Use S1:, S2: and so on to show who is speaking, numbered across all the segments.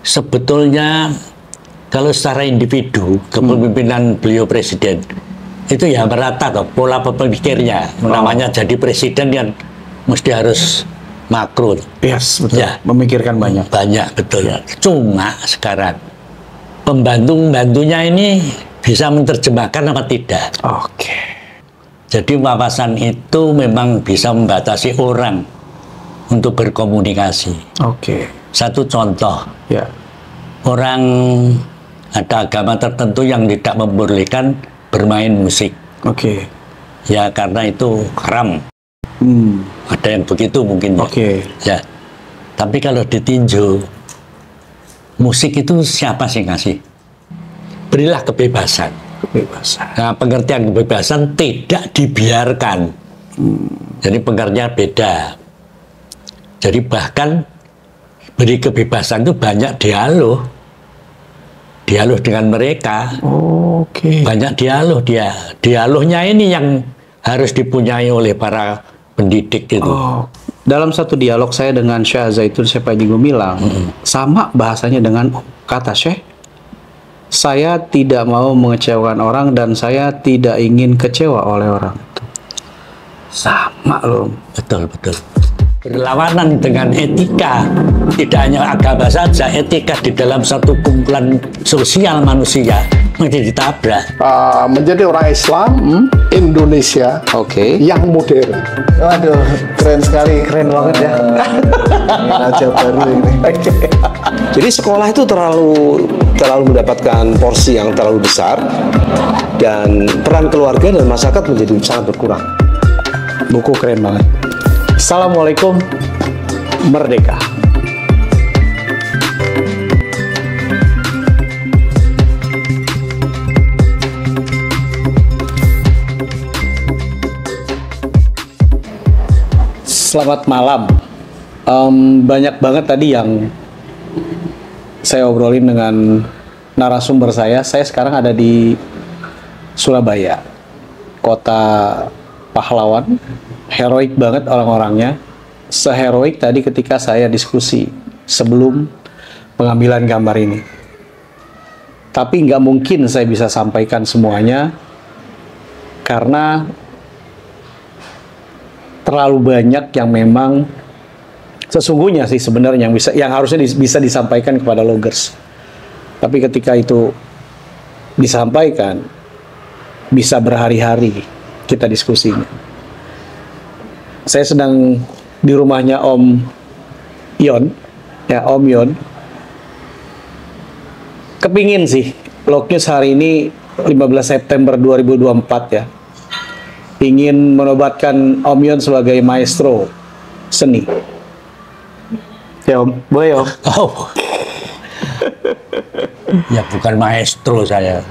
S1: sebetulnya kalau secara individu kepemimpinan beliau presiden itu ya merata toh pola pemikirnya. Namanya jadi presiden yang mesti harus makro.
S2: Yes, betul.
S1: Ya,
S2: Memikirkan banyak.
S1: Banyak, betul. Cuma sekarang pembantu-pembantunya ini bisa menerjemahkan apa tidak.
S2: Oke.
S1: Jadi wawasan itu memang bisa membatasi orang untuk berkomunikasi.
S2: Oke.
S1: Satu contoh,
S2: Ya.
S1: orang ada agama tertentu yang tidak membolehkan bermain musik.
S2: Oke.
S1: Ya karena itu haram. Ada yang begitu mungkin ya.
S2: Oke.
S1: Ya. Tapi kalau ditinjau, musik itu siapa sih ngasih? Berilah kebebasan.
S2: Kebebasan.
S1: Nah, pengertian kebebasan tidak dibiarkan. Jadi pengertian beda. Jadi bahkan beri kebebasan itu banyak dialog dengan mereka.
S2: Oke.
S1: Banyak dialog dia. Dialognya ini yang harus dipunyai oleh para pendidik itu.
S2: Oh. Dalam satu dialog saya dengan Syekh Zaitun Syekh Gumilang, sama bahasanya dengan kata Syekh, saya tidak mau mengecewakan orang dan saya tidak ingin kecewa oleh orang. Sama loh.
S1: Betul. Berlawanan dengan etika, tidak hanya agama saja, etika di dalam satu kumpulan sosial manusia menjadi ditabrak.
S3: Menjadi orang Islam Indonesia yang modern.
S4: Waduh, keren sekali, keren banget ya. Raja baru ini.
S5: Jadi sekolah itu terlalu mendapatkan porsi yang terlalu besar dan peran keluarga dan masyarakat menjadi sangat berkurang.
S2: Buku keren banget. Assalamualaikum, merdeka. Selamat malam. Banyak banget tadi yang saya obrolin dengan narasumber saya. Saya sekarang ada di Surabaya, kota pahlawan. Heroik banget orang-orangnya. Seheroik tadi ketika saya diskusi sebelum pengambilan gambar ini. Tapi nggak mungkin saya bisa sampaikan semuanya karena terlalu banyak yang memang sesungguhnya sih sebenarnya yang harusnya bisa disampaikan kepada loggers. Tapi ketika itu disampaikan, bisa berhari-hari kita diskusinya. Saya sedang di rumahnya Om Yon, ya Om Yon. Kepingin sih Log News hari ini 15 September 2024 ya. Ingin menobatkan Om Yon sebagai maestro seni. Ya Om, boleh Om?
S1: Oh. Ya bukan maestro saya.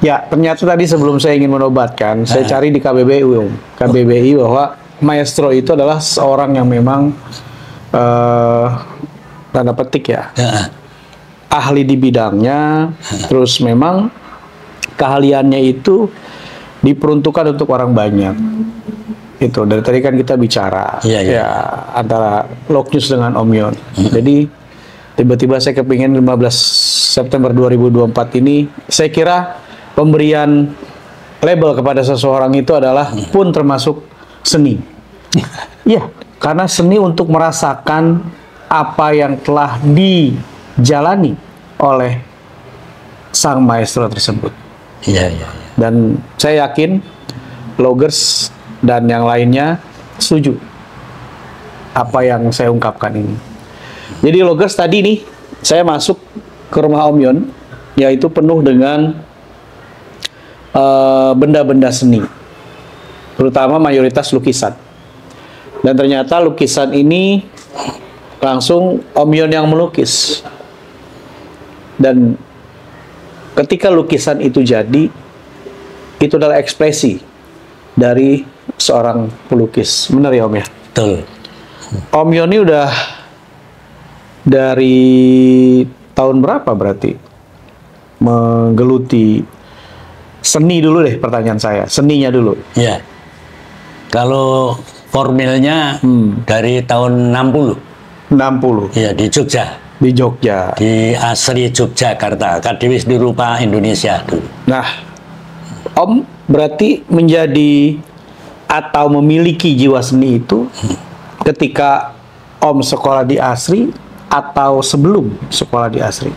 S2: Ya ternyata tadi sebelum saya ingin menobatkan, saya cari di KBBI Om. KBBI bahwa maestro itu adalah seorang yang memang tanda petik ya. Ahli di bidangnya, terus memang keahliannya itu diperuntukkan untuk orang banyak. Itu dari tadi kan kita bicara ya antara Log News dengan Om Yon. Jadi tiba-tiba saya kepingin 15 September 2024 ini, saya kira pemberian label kepada seseorang itu adalah pun termasuk seni. Iya, karena seni untuk merasakan apa yang telah dijalani oleh sang maestro tersebut.
S1: Iya.
S2: Dan saya yakin loggers dan yang lainnya setuju apa yang saya ungkapkan ini. Jadi loggers tadi nih, saya masuk ke rumah Om Yon, yaitu penuh dengan benda-benda seni, terutama mayoritas lukisan. Dan ternyata lukisan ini langsung Om Yon yang melukis. Dan ketika lukisan itu jadi, itu adalah ekspresi dari seorang pelukis. Benar ya Om ya?
S1: Betul.
S2: Om Yon ini udah dari tahun berapa berarti menggeluti seni dulu deh, pertanyaan saya. Seninya dulu.
S1: Ya. Kalau formilnya dari tahun 60.
S2: 60.
S1: Iya, di Jogja.
S2: Di Jogja.
S1: Di Asri Yogyakarta, Kadewis Rupa Indonesia dulu.
S2: Nah, Om berarti menjadi atau memiliki jiwa seni itu ketika Om sekolah di Asri atau sebelum sekolah di Asri?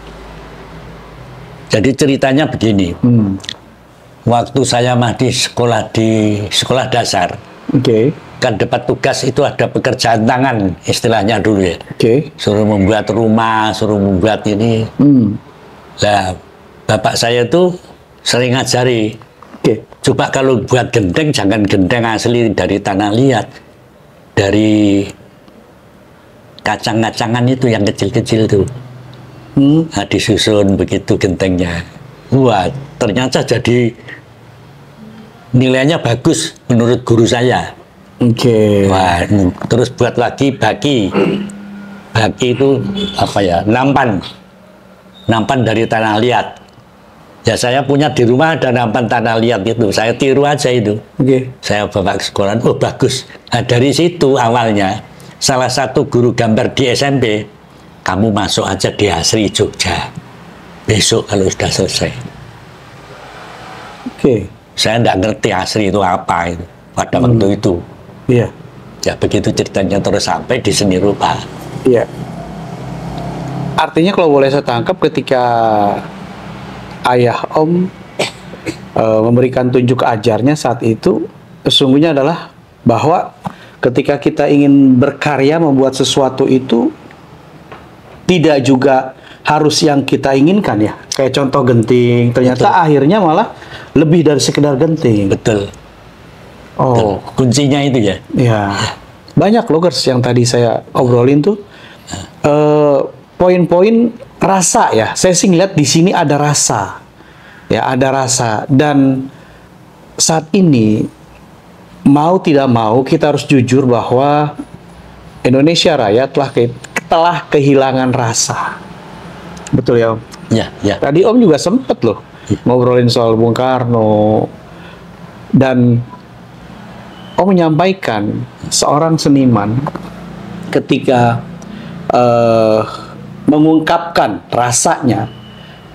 S1: Jadi ceritanya begini. Waktu saya masih di sekolah dasar, kan dapat tugas itu ada pekerjaan tangan istilahnya dulu ya. Suruh membuat rumah, suruh membuat ini. Nah, bapak saya itu sering ngajari. Coba kalau buat genteng, jangan genteng asli dari tanah liat, dari kacang-kacangan itu yang kecil-kecil tuh. Nah, disusun begitu gentengnya. Wah, ternyata jadi nilainya bagus menurut guru saya. Wah, terus buat lagi baki. Baki itu apa ya? Nampan dari tanah liat. Ya saya punya di rumah ada nampan tanah liat itu. Saya tiru aja itu. Saya bawa ke sekolah. Oh bagus. Nah, dari situ awalnya salah satu guru gambar di SMP, kamu masuk aja di Asri Jogja. Besok kalau sudah selesai. Saya nggak ngerti Asri itu apa itu pada waktu itu. Ya begitu ceritanya terus sampai di seni rupa.
S2: Artinya kalau boleh saya tangkap ketika ayah Om memberikan tunjuk ajarnya saat itu sesungguhnya adalah bahwa ketika kita ingin berkarya membuat sesuatu itu tidak juga harus yang kita inginkan ya. Kayak contoh genting, ternyata akhirnya malah lebih dari sekedar genting.
S1: Betul. Kuncinya itu ya.
S2: Banyak loggers yang tadi saya obrolin tuh poin-poin rasa ya. Saya sih ngeliat di sini ada rasa. Ya, ada rasa. Dan saat ini mau tidak mau kita harus jujur bahwa Indonesia Raya telah kehilangan rasa. Betul ya Om?
S1: Ya.
S2: Tadi Om juga sempet loh ngobrolin soal Bung Karno. Dan Om menyampaikan seorang seniman ketika mengungkapkan rasanya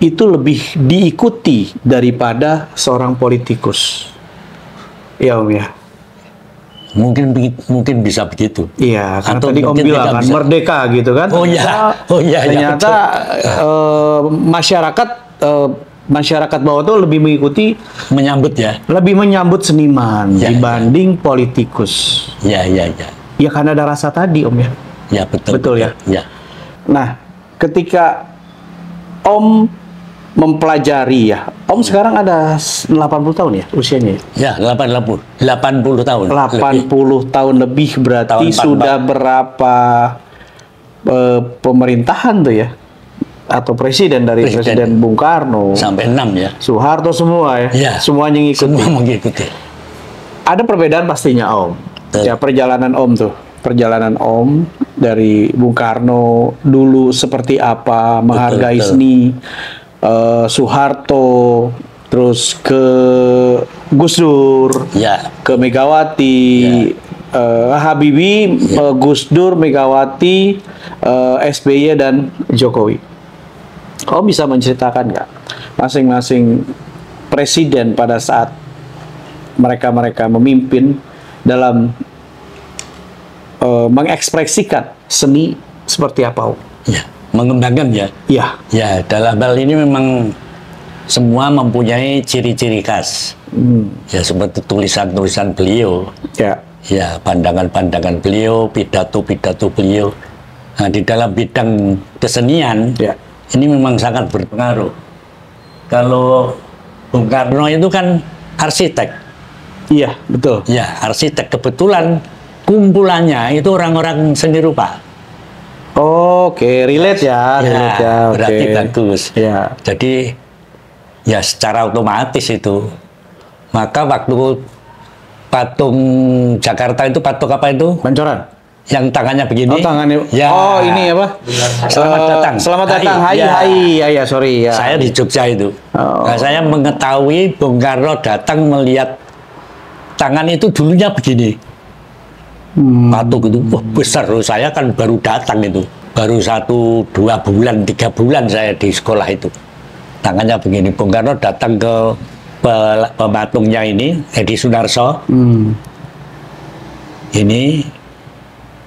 S2: itu lebih diikuti daripada seorang politikus. Ya Om ya.
S1: Mungkin bisa begitu.
S2: Iya, karena
S1: atau
S2: tadi Om bilang kan merdeka gitu kan. Ternyata masyarakat bawah itu lebih mengikuti, lebih menyambut seniman dibanding politikus. Ya karena ada rasa tadi Om ya.
S1: Ya betul
S2: ya. Nah, ketika Om mempelajari ya, Om sekarang ada 80 tahun ya usianya?
S1: Ya, 80 tahun.
S2: 80 tahun lebih berarti sudah berapa pemerintahan tuh ya? Atau presiden dari Presiden Bung Karno
S1: sampai 6 ya.
S2: Soeharto semua ya. Semuanya ngikuti.
S1: Semua mengikuti.
S2: Ada perbedaan pastinya Om. Ya perjalanan Om dari Bung Karno dulu seperti apa, menghargai seni, Soeharto, terus ke Gus Dur, ke Megawati, Habibie, Gus Dur, Megawati, SBY dan Jokowi. Kau bisa menceritakan nggak masing-masing presiden pada saat mereka memimpin dalam mengekspresikan seni seperti apa?
S1: Ya, mengembangkan ya. Ya, dalam hal ini memang semua mempunyai ciri-ciri khas. Ya, seperti tulisan-tulisan beliau. Ya, pandangan-pandangan beliau, pidato-pidato beliau. Nah, di dalam bidang kesenian, ini memang sangat berpengaruh. Kalau Bung Karno itu kan arsitek.
S2: Iya, betul.
S1: Ya, arsitek. Kebetulan kumpulannya itu orang-orang seni rupa.
S2: Oke, relate ya.
S1: Berarti bagus. Jadi, ya secara otomatis itu. Maka waktu patung Jakarta itu, patung apa itu?
S2: Pancoran.
S1: Yang tangannya begini.
S2: Tangannya.
S1: Ya.
S2: Ini apa?
S1: Selamat datang.
S2: Selamat datang. Hai. Sorry ya.
S1: Saya di Jogja itu. Nah, saya mengetahui Bung Karno datang melihat tangan itu dulunya begini. Patung itu, wah besar loh. Saya kan baru datang itu. baru 1, 2 bulan, 3 bulan saya di sekolah itu. Tangannya begini. Bung Karno datang ke pematungnya ini, Edi Sunarso. Ini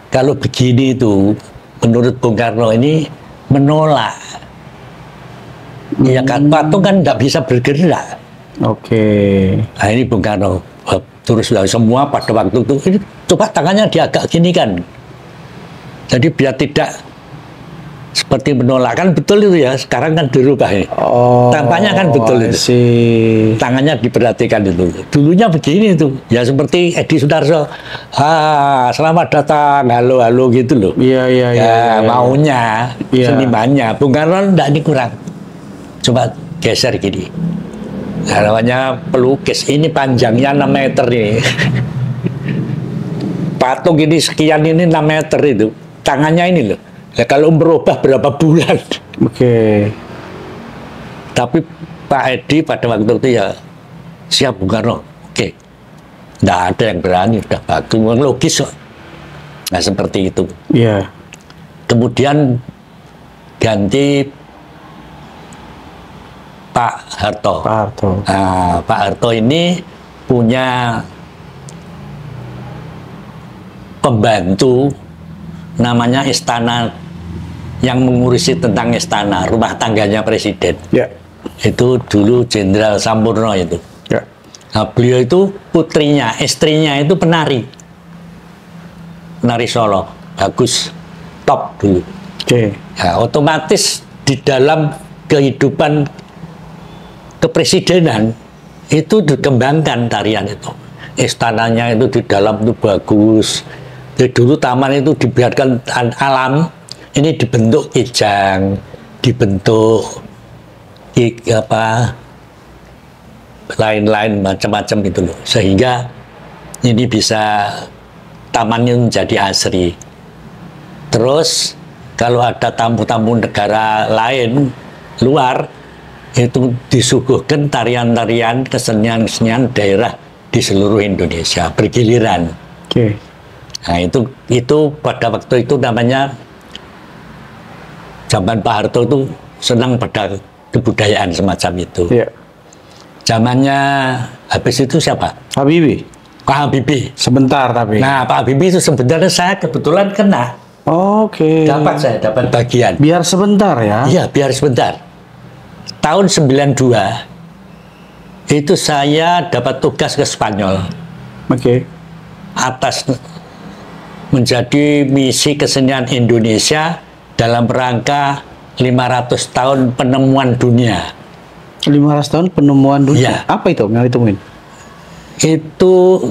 S1: kalau begini itu, menurut Bung Karno ini menolak. Ya kan, patung kan nggak bisa bergerak.
S2: Oke.
S1: Nah ini Bung Karno. Terus semua pada waktu itu, ini coba tangannya diagak gini kan. Jadi biar tidak seperti menolak, kan betul itu ya. Sekarang kan dirubah ini. Tampaknya kan betul itu. Tangannya diperhatikan itu. Dulunya begini itu. Ya seperti Edi Sudarso. Selamat datang, halo gitu loh.
S2: Iya.
S1: Maunya, senimannya. Bung Karno enggak, ini kurang. Coba geser gini. Nah, namanya pelukis. Ini panjangnya 6 meter ini. Patung ini sekian, ini 6 meter itu. Tangannya ini loh. Ya kalau merubah berapa bulan.
S2: Oke.
S1: Tapi Pak Edi pada waktu itu ya siap Bung Karno. Oke. Nggak ada yang berani, udah bagus, logis kok. Nah seperti itu.
S2: Iya.
S1: Kemudian ganti Pak Harto. Nah, Pak Harto ini punya pembantu namanya istana, yang mengurusi tentang istana, rumah tangganya presiden.
S2: Ya.
S1: Itu dulu Jenderal Sampurno itu.
S2: Ya.
S1: Nah, beliau itu putrinya, istrinya itu penari Solo, bagus, top dulu.
S2: Oke.
S1: Ya, otomatis di dalam kehidupan kepresidenan itu dikembangkan tarian itu. Istananya itu di dalam itu bagus. Jadi dulu taman itu dibiarkan alam, ini dibentuk kijang, dibentuk lain-lain macam-macam itu loh, sehingga ini bisa tamannya menjadi asri. Terus kalau ada tamu-tamu negara lain luar, itu disuguhkan tarian-tarian, kesenian-kesenian daerah di seluruh Indonesia bergiliran.
S2: Oke.
S1: Nah itu pada waktu itu namanya zaman Pak Harto itu senang pada kebudayaan semacam itu.
S2: Iya.
S1: Zamannya habis itu siapa?
S2: Habibie.
S1: Pak Habibie.
S2: Sebentar tapi.
S1: Nah Pak Habibie itu sebenarnya saya kebetulan kena.
S2: Oke.
S1: Dapat bagian.
S2: Biar sebentar ya.
S1: Iya, biar sebentar. Tahun 92 itu saya dapat tugas ke Spanyol.
S2: Oke.
S1: Atas menjadi misi kesenian Indonesia dalam rangka 500 tahun penemuan dunia.
S2: 500 tahun penemuan dunia.
S1: Ya.
S2: Apa itu yang ditemuin?
S1: Itu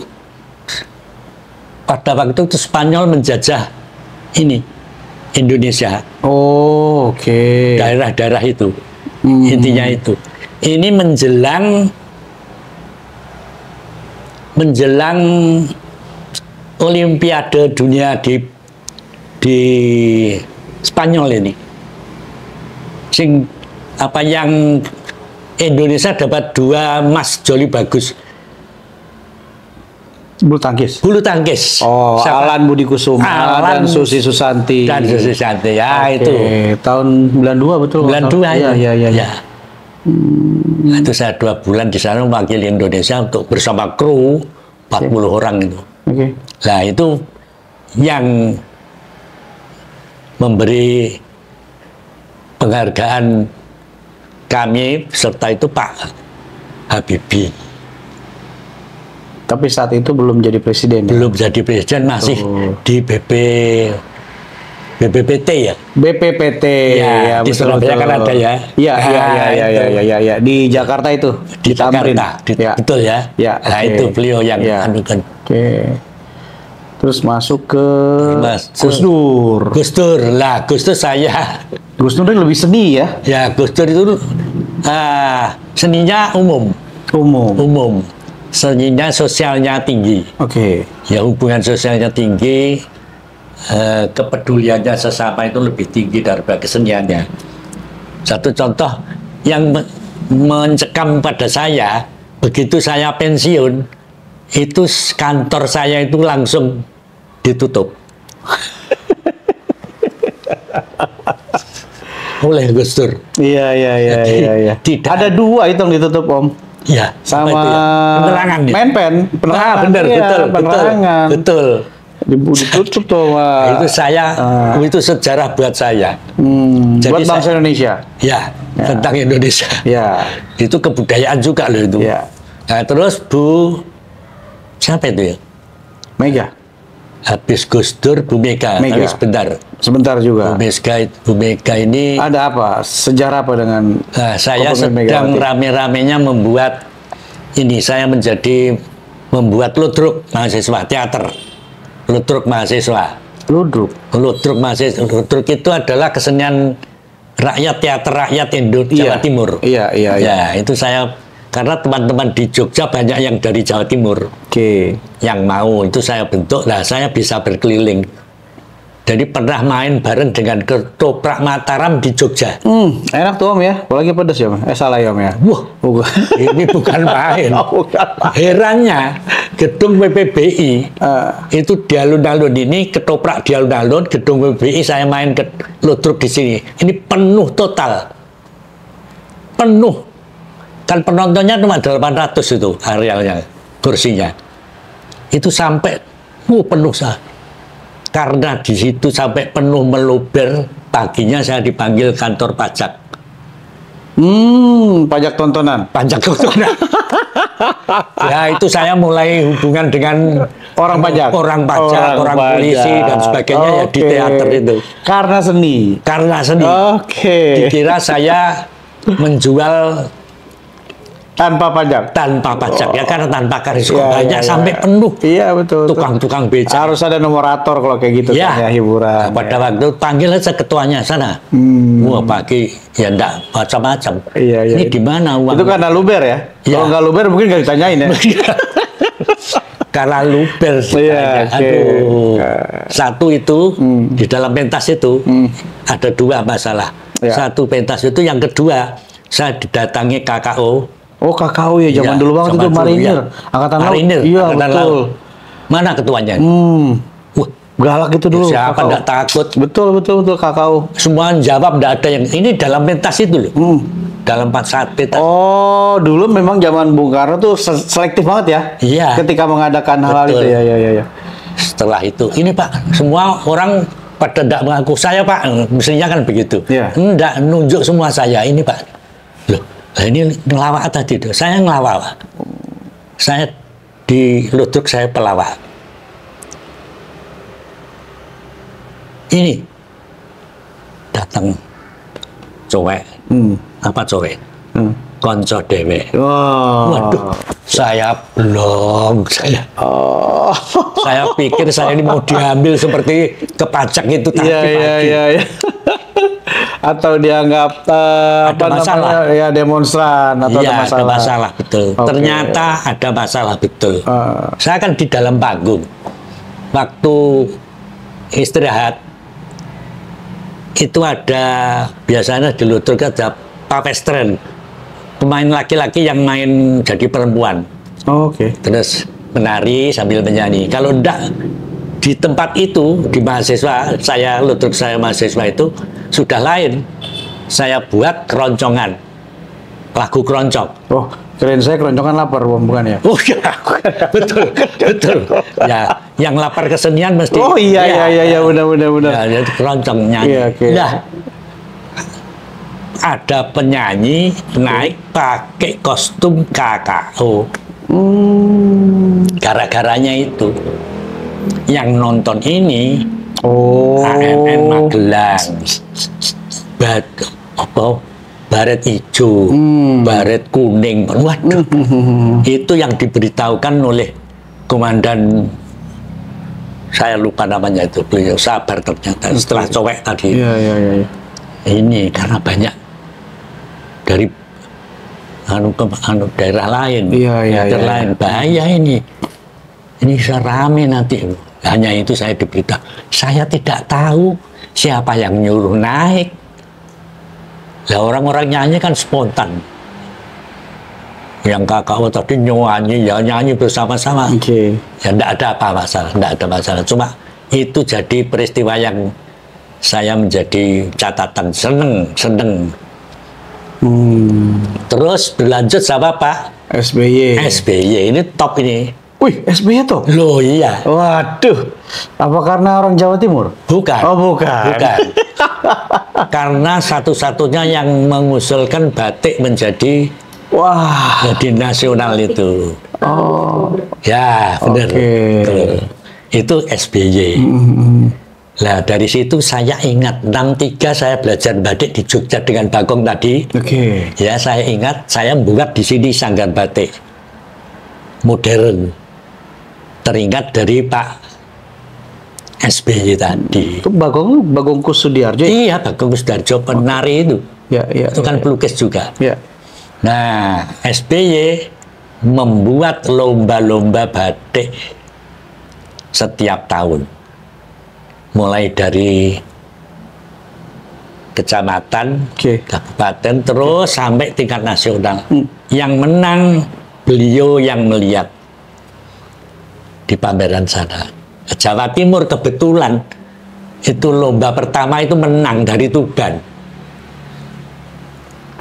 S1: pada waktu itu Spanyol menjajah ini Indonesia.
S2: Oh, oke.
S1: Daerah-daerah itu. Intinya itu. Ini menjelang Olimpiade dunia di Spanyol ini. Yang Indonesia dapat 2 emas joli bagus.
S2: Bulu tangkis.
S1: Bulu tangkis.
S2: Oh, Alan Budi Kusuma dan Susi Susanti.
S1: Dan Susi Susanti, ya itu.
S2: Tahun 92 betul.
S1: 92
S2: ya.
S1: Itu saya 2 bulan di sana mewakili Indonesia untuk bersama kru 40 orang itu.
S2: Oke.
S1: Nah itu yang memberi penghargaan kami serta itu Pak Habibie.
S2: Tapi saat itu belum jadi presiden.
S1: Belum jadi presiden, masih di BPPT ya.
S2: BPPT
S1: ya di Surabaya kan ada ya.
S2: Iya. Di Jakarta itu.
S1: Di Jakarta, betul ya. Nah itu beliau yang anukan.
S2: Oke. Terus masuk ke Gus Dur.
S1: Gus Dur lah, Gus Dur saya.
S2: Gus Dur lebih seni ya?
S1: Ya, Gus Dur itu seninya umum. Seninya sosialnya tinggi.
S2: Oke.
S1: Ya hubungan sosialnya tinggi, kepeduliannya sesama itu lebih tinggi daripada keseniannya. Satu contoh yang mencekam pada saya, begitu saya pensiun, itu kantor saya itu langsung ditutup. oleh Gus Dur.
S2: Iya.
S1: Tidak
S2: Ada 2 itu yang ditutup, Om.
S1: ya
S2: Sama
S1: apa itu ya? Penerangan ya?
S2: Menpen, penerangan.
S1: Benar,
S2: Iya,
S1: betul.
S2: Ditutup tuh, Pak.
S1: Itu itu sejarah buat saya. Jadi
S2: Buat bangsa Indonesia.
S1: Ya, tentang Indonesia.
S2: Ya.
S1: Itu kebudayaan juga loh itu.
S2: Ya.
S1: Nah, terus siapa itu ya?
S2: Mega.
S1: Habis Gus Dur, Bu Mega.
S2: Mega.
S1: Tapi
S2: Sebentar juga.
S1: Bu Mega ini
S2: Ada apa? Sejarah apa dengan
S1: saya
S2: Komponen
S1: sedang
S2: Megawati?
S1: rame-ramenya membuat ini. Saya membuat ludruk mahasiswa teater. Ludruk mahasiswa.
S2: Ludruk.
S1: Ludruk mahasiswa. Ludruk itu adalah kesenian rakyat, teater rakyat Jawa Timur.
S2: Iya.
S1: Ya, itu saya karena teman-teman di Jogja banyak yang dari Jawa Timur.
S2: Oke.
S1: Yang mau itu saya bentuk. Nah, saya bisa berkeliling. Jadi pernah main bareng dengan Ketoprak Mataram di Jogja.
S2: Enak tuh, Om ya. Apalagi pedas ya, Om. Salah ya, Om ya.
S1: Wah, ini bukan main.
S2: Bukan.
S1: Herannya gedung PPBI itu di alun-alun ini, ketoprak di alun-alun, gedung PPBI saya main ke ludruk di sini. Ini penuh total. Penuh. Kan penontonnya cuma 800 itu arealnya, kursinya. Itu sampai penuh sah. Karena di situ sampai penuh meluber, paginya saya dipanggil kantor pajak.
S2: Pajak tontonan.
S1: Pajak tontonan. Ya, itu saya mulai hubungan dengan
S2: Orang pajak,
S1: orang polisi dan sebagainya ya di teater itu.
S2: Karena seni. Oke.
S1: Dikira saya menjual
S2: Tanpa pajak.
S1: Ya, karena tanpa karis banyak sampai penuh.
S2: Iya, betul.
S1: Tukang-tukang beca.
S2: Harus ada nomorator kalau kayak gitu kan ya, hiburan.
S1: Pada waktu panggil aja ketuanya sana. Wah, pagi ya enggak macam-macam.
S2: Iya.
S1: Ini di mana uang?
S2: Itu karena luber ya? Kalau nggak luber mungkin nggak ditanyain ya.
S1: Karena luber sih. Aduh. Satu itu di dalam pentas itu ada 2 masalah. Satu pentas itu, yang kedua saya didatangi KKO.
S2: Oh, KKO ya, zaman dulu banget itu marinir. Angkatan laut. Iya, betul.
S1: Mana ketuanya?
S2: Wah, galak itu dulu.
S1: Siapa enggak takut?
S2: Betul KKO.
S1: Semua jawab, enggak ada yang ini dalam pentas itu loh. Dalam saat pentas.
S2: Oh, dulu memang zaman Bung Karno tuh selektif banget ya.
S1: Iya.
S2: Ketika mengadakan hal itu ya.
S1: Setelah itu, ini Pak, semua orang pada enggak mengaku saya Pak, mestinya kan begitu. Enggak nunjuk semua saya ini Pak. Loh, ini ngelawak tadi tuh. Saya ngelawak. Saya di ludruk saya pelawak. Ini datang cowek. Apa cowek? Konco dewek. Waduh, saya blong. Saya pikir saya ini mau diambil seperti kepajak itu tadi.
S2: Iya. Atau dianggap
S1: ada masalah
S2: ya, demonstran atau
S1: ya,
S2: ada masalah.
S1: Betul. Ternyata ada masalah betul. Saya kan di dalam panggung waktu istirahat itu ada biasanya di ludruk ada pavestren, pemain laki-laki yang main jadi perempuan. Terus menari sambil menyanyi. Kalau enggak di tempat itu, di mahasiswa saya, ludruk saya mahasiswa itu sudah lain. Saya buat keroncongan, lagu keroncong.
S2: Oh, keren, saya keroncongan lapar, bukan ya?
S1: Oh ya, betul. Ya, yang lapar kesenian mesti.
S2: Oh iya, benar.
S1: Ya, itu keroncong nyanyi. Nah, ada penyanyi naik pakai kostum KKO. Gara-garanya itu yang nonton ini AMN Magelang, baret hijau, baret kuning. Waduh, itu yang diberitahukan oleh komandan, saya lupa namanya itu, beliau sabar ternyata setelah cowek tadi.
S2: Iya.
S1: Ini karena banyak dari daerah lain, daerah lain, bahaya ini rame nanti. Hanya itu saya diberita. Saya tidak tahu siapa yang nyuruh naik. Lah orang-orang nyanyi kan spontan. Yang KKO tadi nyanyi bersama-sama. Ya enggak ada apa masalah, enggak ada masalah. Cuma itu jadi peristiwa yang saya menjadi catatan, seneng. Terus berlanjut sama Pak
S2: SBY.
S1: SBY ini top ini.
S2: Wih, SBY tuh?
S1: Loh iya.
S2: Waduh, apa karena orang Jawa Timur?
S1: Bukan.
S2: Oh bukan.
S1: Karena satu-satunya yang mengusulkan batik menjadi jadi nasional itu.
S2: Oh.
S1: Ya, benar.
S2: Okay.
S1: Itu SBY. Nah, dari situ saya ingat 63 saya belajar batik di Jogja dengan Bagong tadi. Ya, saya ingat saya buat di sini sanggar batik modern. Teringat dari Pak SBY tadi.
S2: Itu Bagong Kussudiarjo?
S1: Iya, Bagong Kussudiarjo penari itu.
S2: Ya,
S1: itu kan pelukis juga.
S2: Ya.
S1: Nah, SBY membuat lomba-lomba batik setiap tahun. Mulai dari kecamatan, kabupaten, terus sampai tingkat nasional. Yang menang beliau yang melihat di pameran sana. Jawa Timur kebetulan itu lomba pertama itu menang dari Tuban.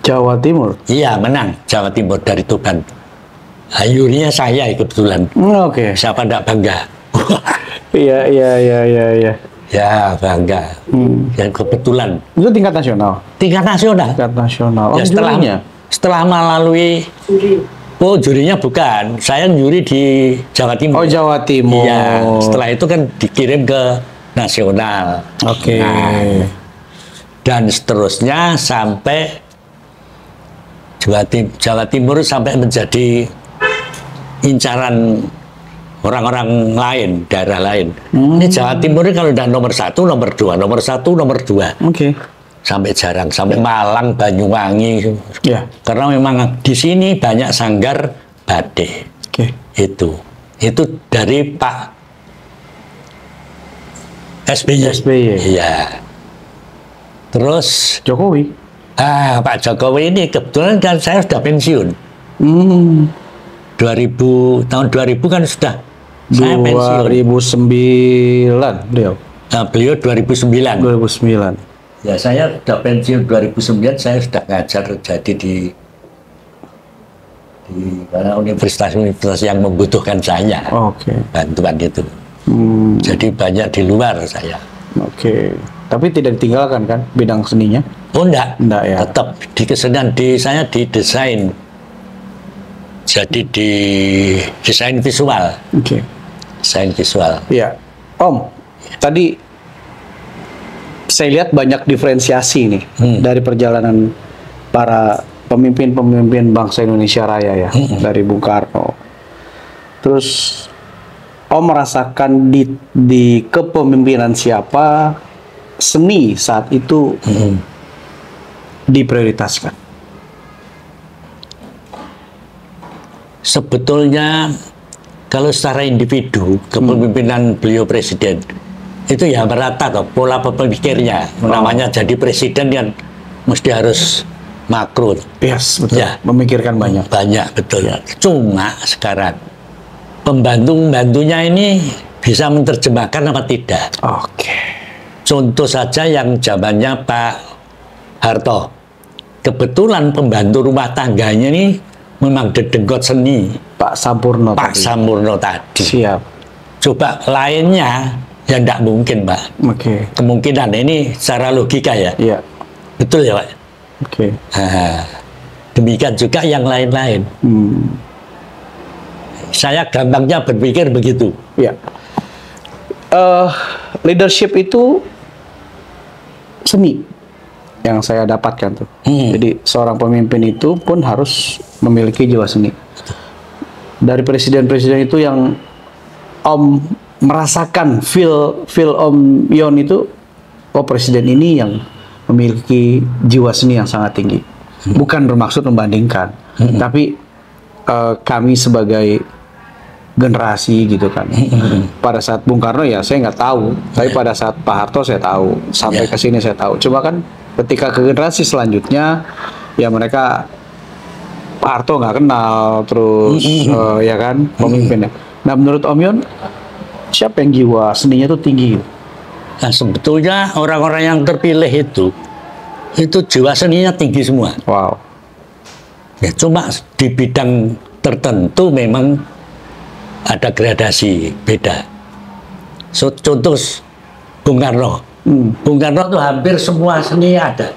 S2: Jawa Timur?
S1: Iya, menang Jawa Timur dari Tuban. Jurinya saya kebetulan. Siapa tidak bangga?
S2: Iya.
S1: Ya, bangga. Yang kebetulan.
S2: Itu tingkat nasional?
S1: Tingkat nasional.
S2: Tingkat nasional.
S1: Ya, setelah melalui jurinya bukan. Saya juri di Jawa Timur.
S2: Oh, Jawa Timur.
S1: Iya, setelah itu kan dikirim ke nasional. Nah, dan seterusnya sampai Jawa Timur sampai menjadi incaran orang-orang lain, daerah lain. Ini Jawa Timur ini kalau udah nomor 1, nomor 2, nomor 1, nomor 2. Sampai jarang, sampai Malang, Banyuwangi. Karena memang di sini banyak sanggar batik. Itu dari Pak SBY. Iya. Terus
S2: Jokowi.
S1: Pak Jokowi ini kebetulan kan saya sudah pensiun. 2000 kan sudah saya pensiun.
S2: 2009 beliau.
S1: Nah, beliau 2009.
S2: 2009.
S1: Ya, saya sudah pensiun 2009, saya sudah ngajar jadi di universitas yang membutuhkan saya. Bantuan itu. Jadi banyak di luar saya.
S2: Tapi tidak ditinggalkan kan bidang seninya?
S1: Oh enggak
S2: ya.
S1: Tetap di kesenian, saya di desain. Jadi di desain visual. Desain visual.
S2: Iya. Om, tadi saya lihat banyak diferensiasi nih dari perjalanan para pemimpin-pemimpin bangsa Indonesia Raya ya, dari Bung Karno. Terus Om merasakan di kepemimpinan siapa seni saat itu diprioritaskan?
S1: Sebetulnya kalau secara individu kepemimpinan beliau presiden itu ya merata toh pola pemikirnya. Namanya jadi presiden kan mesti harus makro.
S2: Yes, betul. Ya, memikirkan banyak.
S1: Banyak, betul. Cuma sekarang pembantu-pembantunya ini bisa menerjemahkan apa tidak. Contoh saja yang zamannya Pak Harto. Kebetulan pembantu rumah tangganya ini memang dedengkot seni.
S2: Pak Sampurno
S1: tadi.
S2: Siap.
S1: Coba lainnya ya tidak mungkin, Pak. Kemungkinan ini secara logika ya.
S2: Iya.
S1: Betul ya, Pak? Demikian juga yang lain-lain. Saya gampangnya berpikir begitu.
S2: Iya. Leadership itu seni yang saya dapatkan tuh. Jadi seorang pemimpin itu pun harus memiliki jiwa seni. Dari presiden-presiden itu yang Om merasakan feel Om Yon itu, presiden ini yang memiliki jiwa seni yang sangat tinggi. Bukan bermaksud membandingkan, tapi kami sebagai generasi gitu kan. Pada saat Bung Karno ya saya nggak tahu, tapi pada saat Pak Harto saya tahu, sampai ke sini saya tahu. Coba kan ketika ke generasi selanjutnya ya mereka Pak Harto nggak kenal, terus ya kan pemimpinnya. Nah menurut Om Yon, siapa yang jiwa seninya itu tinggi?
S1: Nah, sebetulnya orang-orang yang terpilih itu jiwa seninya tinggi semua.
S2: Wow.
S1: Ya, cuma di bidang tertentu memang ada gradasi beda. So, contoh Bung Karno. Bung Karno itu hampir semua seni ada.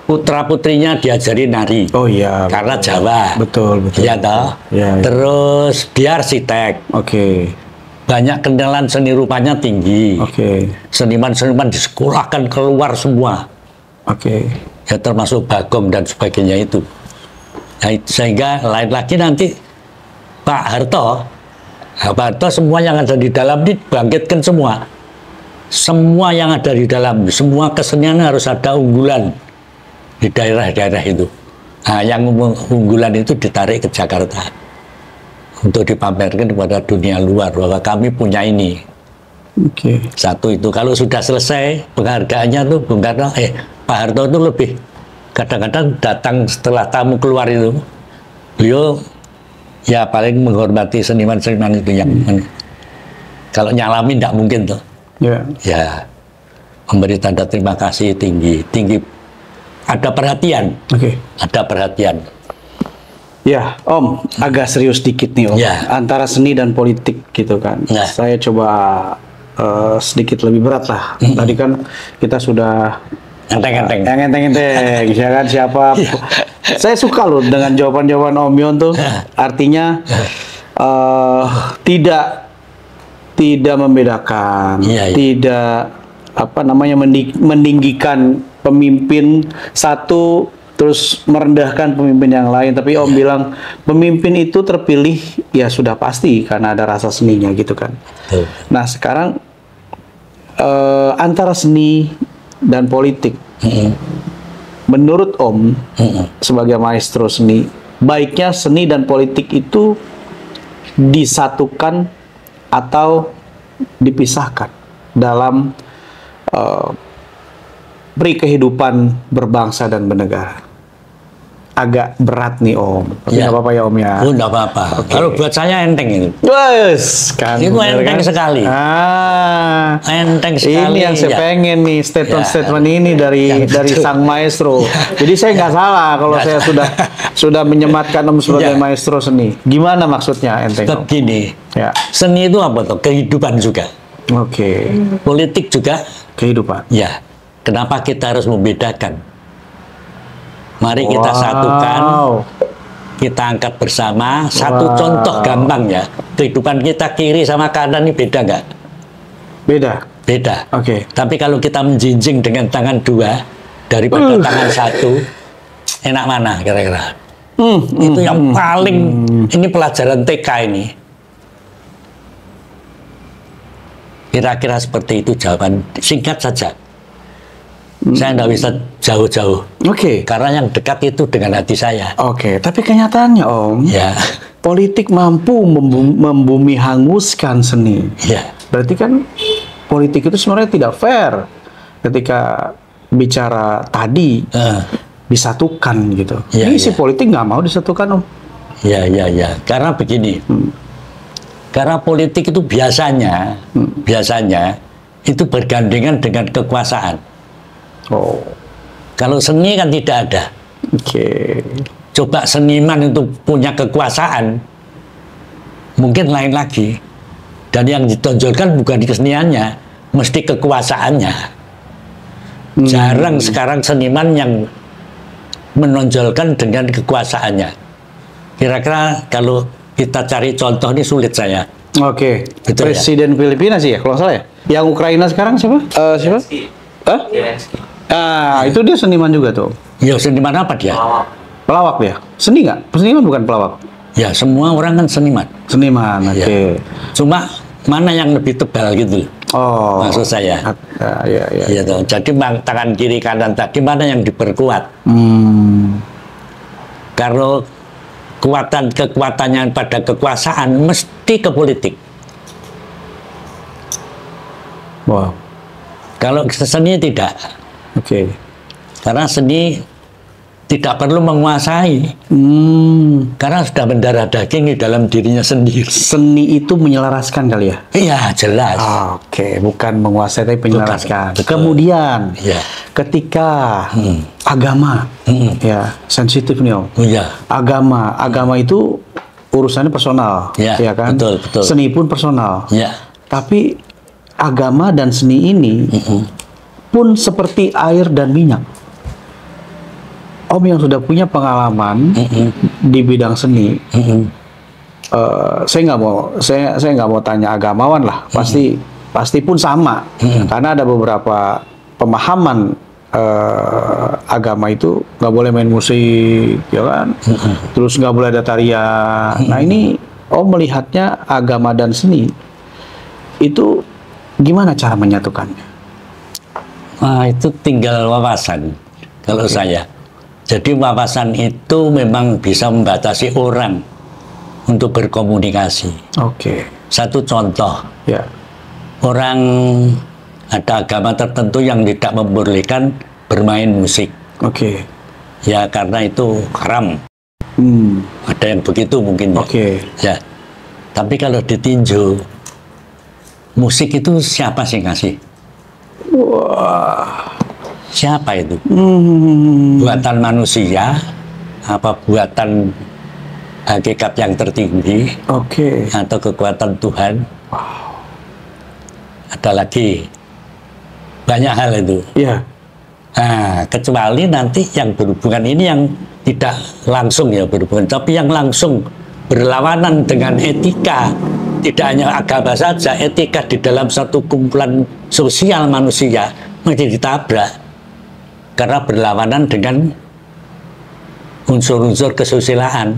S1: Putra putrinya diajari nari.
S2: Oh iya.
S1: Karena Jawa.
S2: Betul.
S1: Ya toh.
S2: Ya.
S1: Terus dia arsitek.
S2: Oke.
S1: Banyak kenalan seni rupanya tinggi.
S2: Oke.
S1: Seniman-seniman disekolahkan keluar semua.
S2: Oke.
S1: Ya termasuk Bagong dan sebagainya itu. Nah, sehingga lain lagi nanti Pak Harto semua yang ada di dalam ini bangkitkan semua. Semua yang ada di dalam, semua kesenian harus ada unggulan di daerah-daerah itu. Nah, yang unggulan itu ditarik ke Jakarta untuk dipamerkan kepada dunia luar bahwa kami punya ini.
S2: Oke.
S1: Satu itu, kalau sudah selesai penghargaannya tuh Bung Karno, Pak Harto itu lebih kadang-kadang datang setelah tamu keluar itu, beliau ya paling menghormati seniman-seniman itu yang kalau nyalamin tidak mungkin tuh. Ya memberi tanda terima kasih tinggi. Ada perhatian.
S2: Oke.
S1: Ada perhatian.
S2: Ya, Om, agak serius dikit nih, Om.
S1: Ya.
S2: Antara seni dan politik gitu kan.
S1: Nah.
S2: Saya coba sedikit lebih berat lah. Tadi kan kita sudah
S1: Enteng-enteng.
S2: yang enteng-enteng, ya kan siapa? Saya suka loh dengan jawaban-jawaban Om Yon tuh. Artinya tidak membedakan, tidak meninggikan pemimpin satu terus merendahkan pemimpin yang lain. Tapi Om bilang pemimpin itu terpilih ya sudah pasti karena ada rasa seninya gitu kan. Nah sekarang antara seni dan politik, menurut Om sebagai maestro seni, baiknya seni dan politik itu disatukan atau dipisahkan dalam kehidupan berbangsa dan bernegara. Agak berat nih Om, tapi nggak apa-apa ya Om ya.
S1: Oh nggak apa-apa.
S2: Okay.
S1: Kalau buat saya enteng itu.
S2: Wes, kan.
S1: Itu enteng
S2: kan?
S1: sekali. Enteng sekali.
S2: Ini yang saya pengen nih statement ini dari sang maestro. Jadi saya nggak salah kalau saya sudah menyematkan Om sebagai maestro seni. Gimana maksudnya enteng?
S1: Begini.
S2: Ya.
S1: Seni itu apa tuh? Kehidupan juga.
S2: Oke.
S1: Politik juga
S2: kehidupan.
S1: Ya. Kenapa kita harus membedakan? Mari kita satukan, kita angkat bersama. Satu contoh gampang ya, kehidupan kita kiri sama kanan ini beda nggak?
S2: Beda.
S1: Beda.
S2: Oke.
S1: Tapi kalau kita menjinjing dengan tangan dua daripada tangan satu, enak mana kira-kira? Itu yang paling, ini pelajaran TK ini. Kira-kira seperti itu jawaban, singkat saja. Saya nggak bisa jauh-jauh.
S2: Oke.
S1: Karena yang dekat itu dengan hati saya.
S2: Oke. Tapi kenyataannya Om, politik mampu membumi hanguskan seni.
S1: Ya.
S2: Berarti kan politik itu sebenarnya tidak fair ketika bicara tadi disatukan gitu. Ini si politik nggak mau disatukan Om.
S1: Ya. Karena begini. Karena politik itu biasanya itu bergandengan dengan kekuasaan.
S2: Oh.
S1: Kalau seni kan tidak ada.
S2: Oke.
S1: Coba seniman itu punya kekuasaan, mungkin lain lagi. Dan yang ditonjolkan bukan keseniannya, mesti kekuasaannya. Jarang sekarang seniman yang menonjolkan dengan kekuasaannya. Kira-kira kalau kita cari contoh ini sulit saya.
S2: Oke.
S1: Betul,
S2: Presiden Filipina sih ya, kalau salah ya. Yang Ukraina sekarang siapa? Siapa? Itu dia seniman juga tuh.
S1: Ya seniman apa dia?
S2: Pelawak dia. Seni nggak? Seniman bukan pelawak.
S1: Ya semua orang kan seniman.
S2: Seniman, oke.
S1: Cuma mana yang lebih tebal gitu?
S2: Oh.
S1: Maksud saya.
S2: Iya.
S1: Jadi tangan kiri kanan tadi mana yang diperkuat? Kalau kekuatannya pada kekuasaan mesti ke politik.
S2: Wow.
S1: Kalau seni tidak.
S2: Oke.
S1: Karena seni tidak perlu menguasai. Karena sudah mendarah daging di dalam dirinya sendiri.
S2: Seni itu menyelaraskan kali ya?
S1: Iya, jelas.
S2: Oke, bukan menguasai tapi menyelaraskan.
S1: Bukan,
S2: kemudian
S1: ya.
S2: ketika agama, ya sensitif nih Om.
S1: Iya.
S2: Agama itu urusannya personal, ya kan?
S1: Betul.
S2: Seni pun personal.
S1: Ya.
S2: Tapi agama dan seni ini pun seperti air dan minyak. Om yang sudah punya pengalaman di bidang seni, saya nggak mau tanya agamawan lah, pasti pun sama, karena ada beberapa pemahaman agama itu nggak boleh main musik, ya kan, terus nggak boleh ada tarian. Nah ini Om melihatnya agama dan seni itu gimana cara menyatukannya?
S1: Nah, itu tinggal wawasan kalau saya. Jadi wawasan itu memang bisa membatasi orang untuk berkomunikasi. Satu contoh, orang ada agama tertentu yang tidak membolehkan bermain musik. Ya karena itu haram. Ada yang begitu mungkin ya. Ya. Tapi kalau ditinjau, musik itu siapa sih ngasih? Siapa itu? Buatan manusia? Apa buatan hakikat yang tertinggi? Atau kekuatan Tuhan? Ada lagi banyak hal itu. Nah, kecuali nanti yang berhubungan ini yang tidak langsung ya berhubungan, tapi yang langsung berlawanan dengan etika. Tidak hanya agama saja, etika di dalam satu kumpulan sosial manusia menjadi ditabrak. Karena berlawanan dengan unsur-unsur kesusilaan.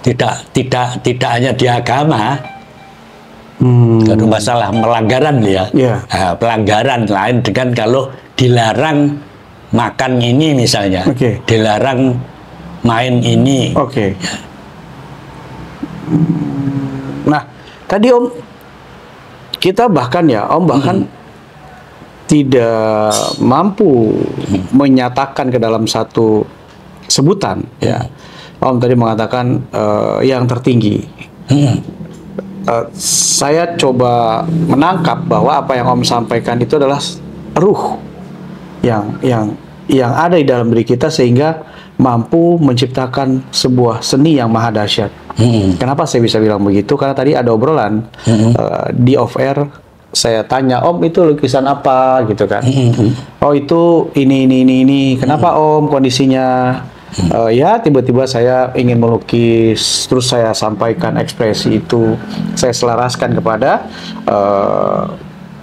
S1: Tidak hanya di agama. Kalau masalah pelanggaran ya. Nah, pelanggaran lain dengan kalau dilarang makan ini misalnya. Dilarang main ini.
S2: Nah, tadi Om kita bahkan tidak mampu menyatakan ke dalam satu sebutan, ya. Om tadi mengatakan yang tertinggi. Saya coba menangkap bahwa apa yang Om sampaikan itu adalah ruh yang ada di dalam diri kita sehingga mampu menciptakan sebuah seni yang maha dahsyat. Kenapa saya bisa bilang begitu? Karena tadi ada obrolan di off air. Saya tanya, Om itu lukisan apa gitu kan? Oh itu ini. Kenapa Om kondisinya? Ya tiba-tiba saya ingin melukis, terus saya sampaikan ekspresi itu, saya selaraskan kepada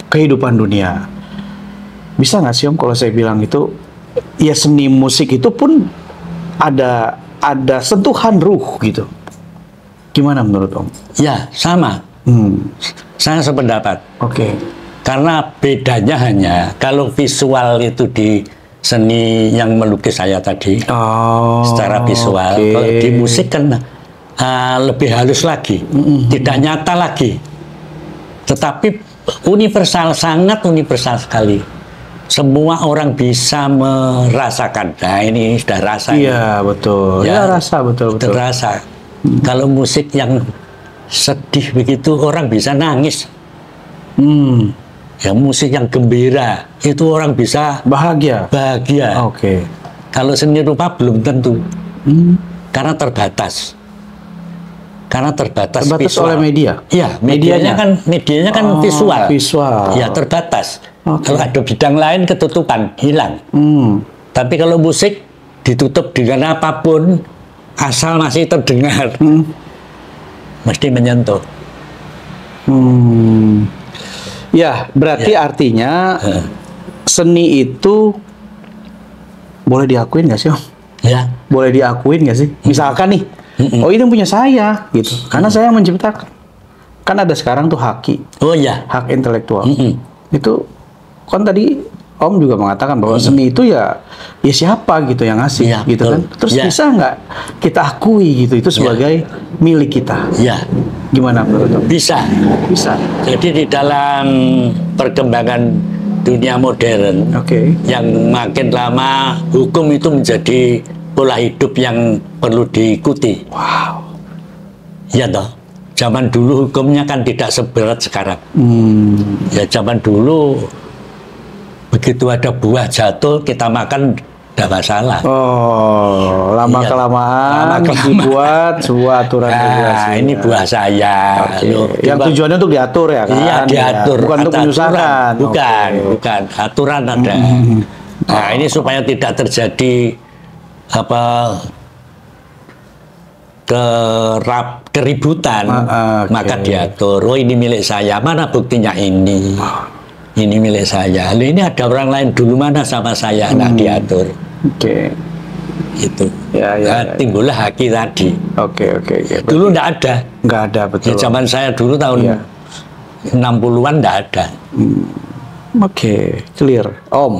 S2: kehidupan dunia. Bisa nggak sih Om kalau saya bilang itu, ya seni musik itu pun ada sentuhan ruh gitu. Gimana menurut Om?
S1: Ya sama. Saya sependapat. Karena bedanya hanya kalau visual itu di seni yang melukis saya tadi, secara visual. Kalau di musik kan lebih halus lagi, tidak nyata lagi. Tetapi universal, sangat universal sekali. Semua orang bisa merasakan. Nah ini sudah rasa.
S2: Iya betul. Ya rasa betul.
S1: Terasa. Kalau musik yang sedih begitu orang bisa nangis. Ya musik yang gembira itu orang bisa bahagia. Kalau seni rupa belum tentu. Karena terbatas. Visual.
S2: Oleh media.
S1: Iya, medianya kan visual. Ya terbatas. Kalau ada bidang lain ketutupan, hilang. Tapi kalau musik ditutup dengan apapun, asal masih terdengar. Mesti menyentuh.
S2: Ya, berarti artinya seni itu boleh diakuin nggak sih Om?
S1: Ya.
S2: Boleh diakuin nggak sih? Misalkan nih, oh ini punya saya, gitu. Karena saya yang menciptakan. Kan ada sekarang tuh haki.
S1: Oh ya.
S2: Hak intelektual. Itu kan tadi Om juga mengatakan bahwa seni itu ya siapa gitu yang ngasih, gitu betul. Kan. Terus bisa nggak kita akui gitu itu sebagai milik kita?
S1: Ya.
S2: Gimana menurut Om?
S1: Bisa. Jadi di dalam perkembangan dunia modern, yang makin lama hukum itu menjadi pola hidup yang perlu diikuti.
S2: Wow.
S1: Ya toh, zaman dulu hukumnya kan tidak seberat sekarang. Ya zaman dulu begitu ada buah jatuh kita makan tidak masalah.
S2: Oh, lama-kelamaan dibuat sebuah aturan regulasi.
S1: Ini buah saya.
S2: Yang tujuannya untuk diatur ya kan?
S1: Iya, diatur.
S2: Bukan untuk menyusahkan.
S1: Bukan. Aturan ada. Nah, ini supaya tidak terjadi keributan, maka diatur. Oh, ini milik saya. Mana buktinya ini? Ini milik saya. Lalu ini ada orang lain dulu mana sama saya? Nah, diatur. Itu. Timbullah haki tadi. Dulu enggak ada.
S2: Enggak ada, betul.
S1: Ya, zaman saya dulu tahun 60-an enggak ada.
S2: Clear. Om.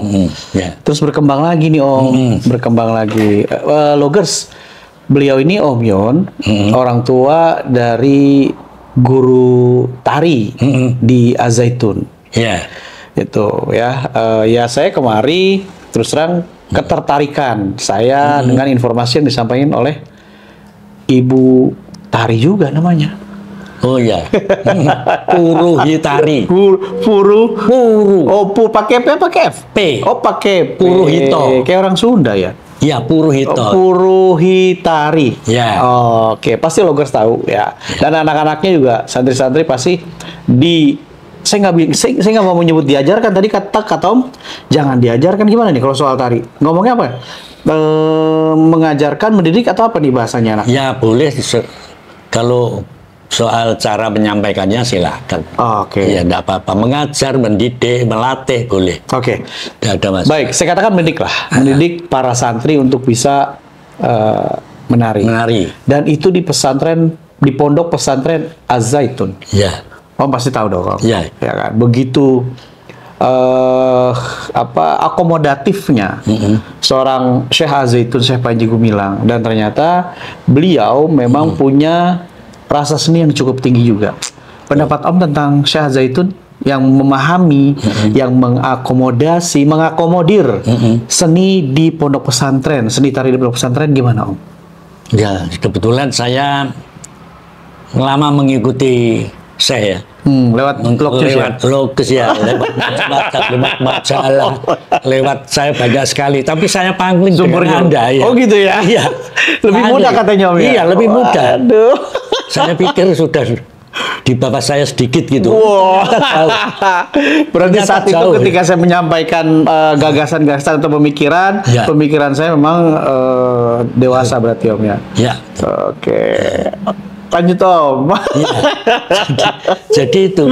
S2: Terus berkembang lagi nih Om. Berkembang lagi. Loggers, beliau ini Om Yon, orang tua dari guru tari di Al-Zaitun. Itu ya. Ya saya kemari terus terang ketertarikan saya dengan informasi yang disampaikan oleh Ibu Tari juga namanya.
S1: Oh ya, Puruhitari.
S2: Puru. Oh, pakai P pakai F?
S1: P.
S2: Oh, pakai P.
S1: Puruhito.
S2: Kayak orang Sunda ya?
S1: Iya, Puruhito.
S2: Puruhitari.
S1: Ya.
S2: Oke, pasti Loggers tahu ya. Dan anak-anaknya juga santri-santri pasti saya nggak mau menyebut diajarkan, tadi kata Om jangan diajarkan, gimana nih kalau soal tari ngomongnya apa? Mengajarkan, mendidik atau apa nih bahasanya anak?
S1: Ya boleh, kalau soal cara menyampaikannya silakan. Ya enggak apa-apa, mengajar, mendidik, melatih boleh. Tidak ada masalah. Baik,
S2: saya katakan mendidik lah, mendidik para santri untuk bisa menari. Dan itu di pesantren, di pondok pesantren Az-Zaitun.
S1: Ya.
S2: Om pasti tahu dong, Om.
S1: Ya
S2: kan? Begitu akomodatifnya seorang Syekh Az-Zaitun, Syekh Panji Gumilang, dan ternyata beliau memang punya rasa seni yang cukup tinggi juga. Pendapat Om tentang Syekh Az-Zaitun yang memahami, yang mengakomodir seni di pondok pesantren, seni tari di pondok pesantren, gimana Om?
S1: Ya, kebetulan saya lama mengikuti saya
S2: lewat
S1: majalah, lewat saya banyak sekali, tapi saya pangling
S2: sumbernya
S1: Anda ya.
S2: Oh gitu ya?
S1: Iya.
S2: Lebih mudah katanya Om ya?
S1: Iya, lebih mudah. Saya pikir sudah di bawah saya sedikit gitu.
S2: Berarti saat itu ketika saya menyampaikan gagasan-gagasan atau pemikiran saya memang dewasa berarti Om ya?
S1: Ya.
S2: Lanjut Om.
S1: Jadi itu,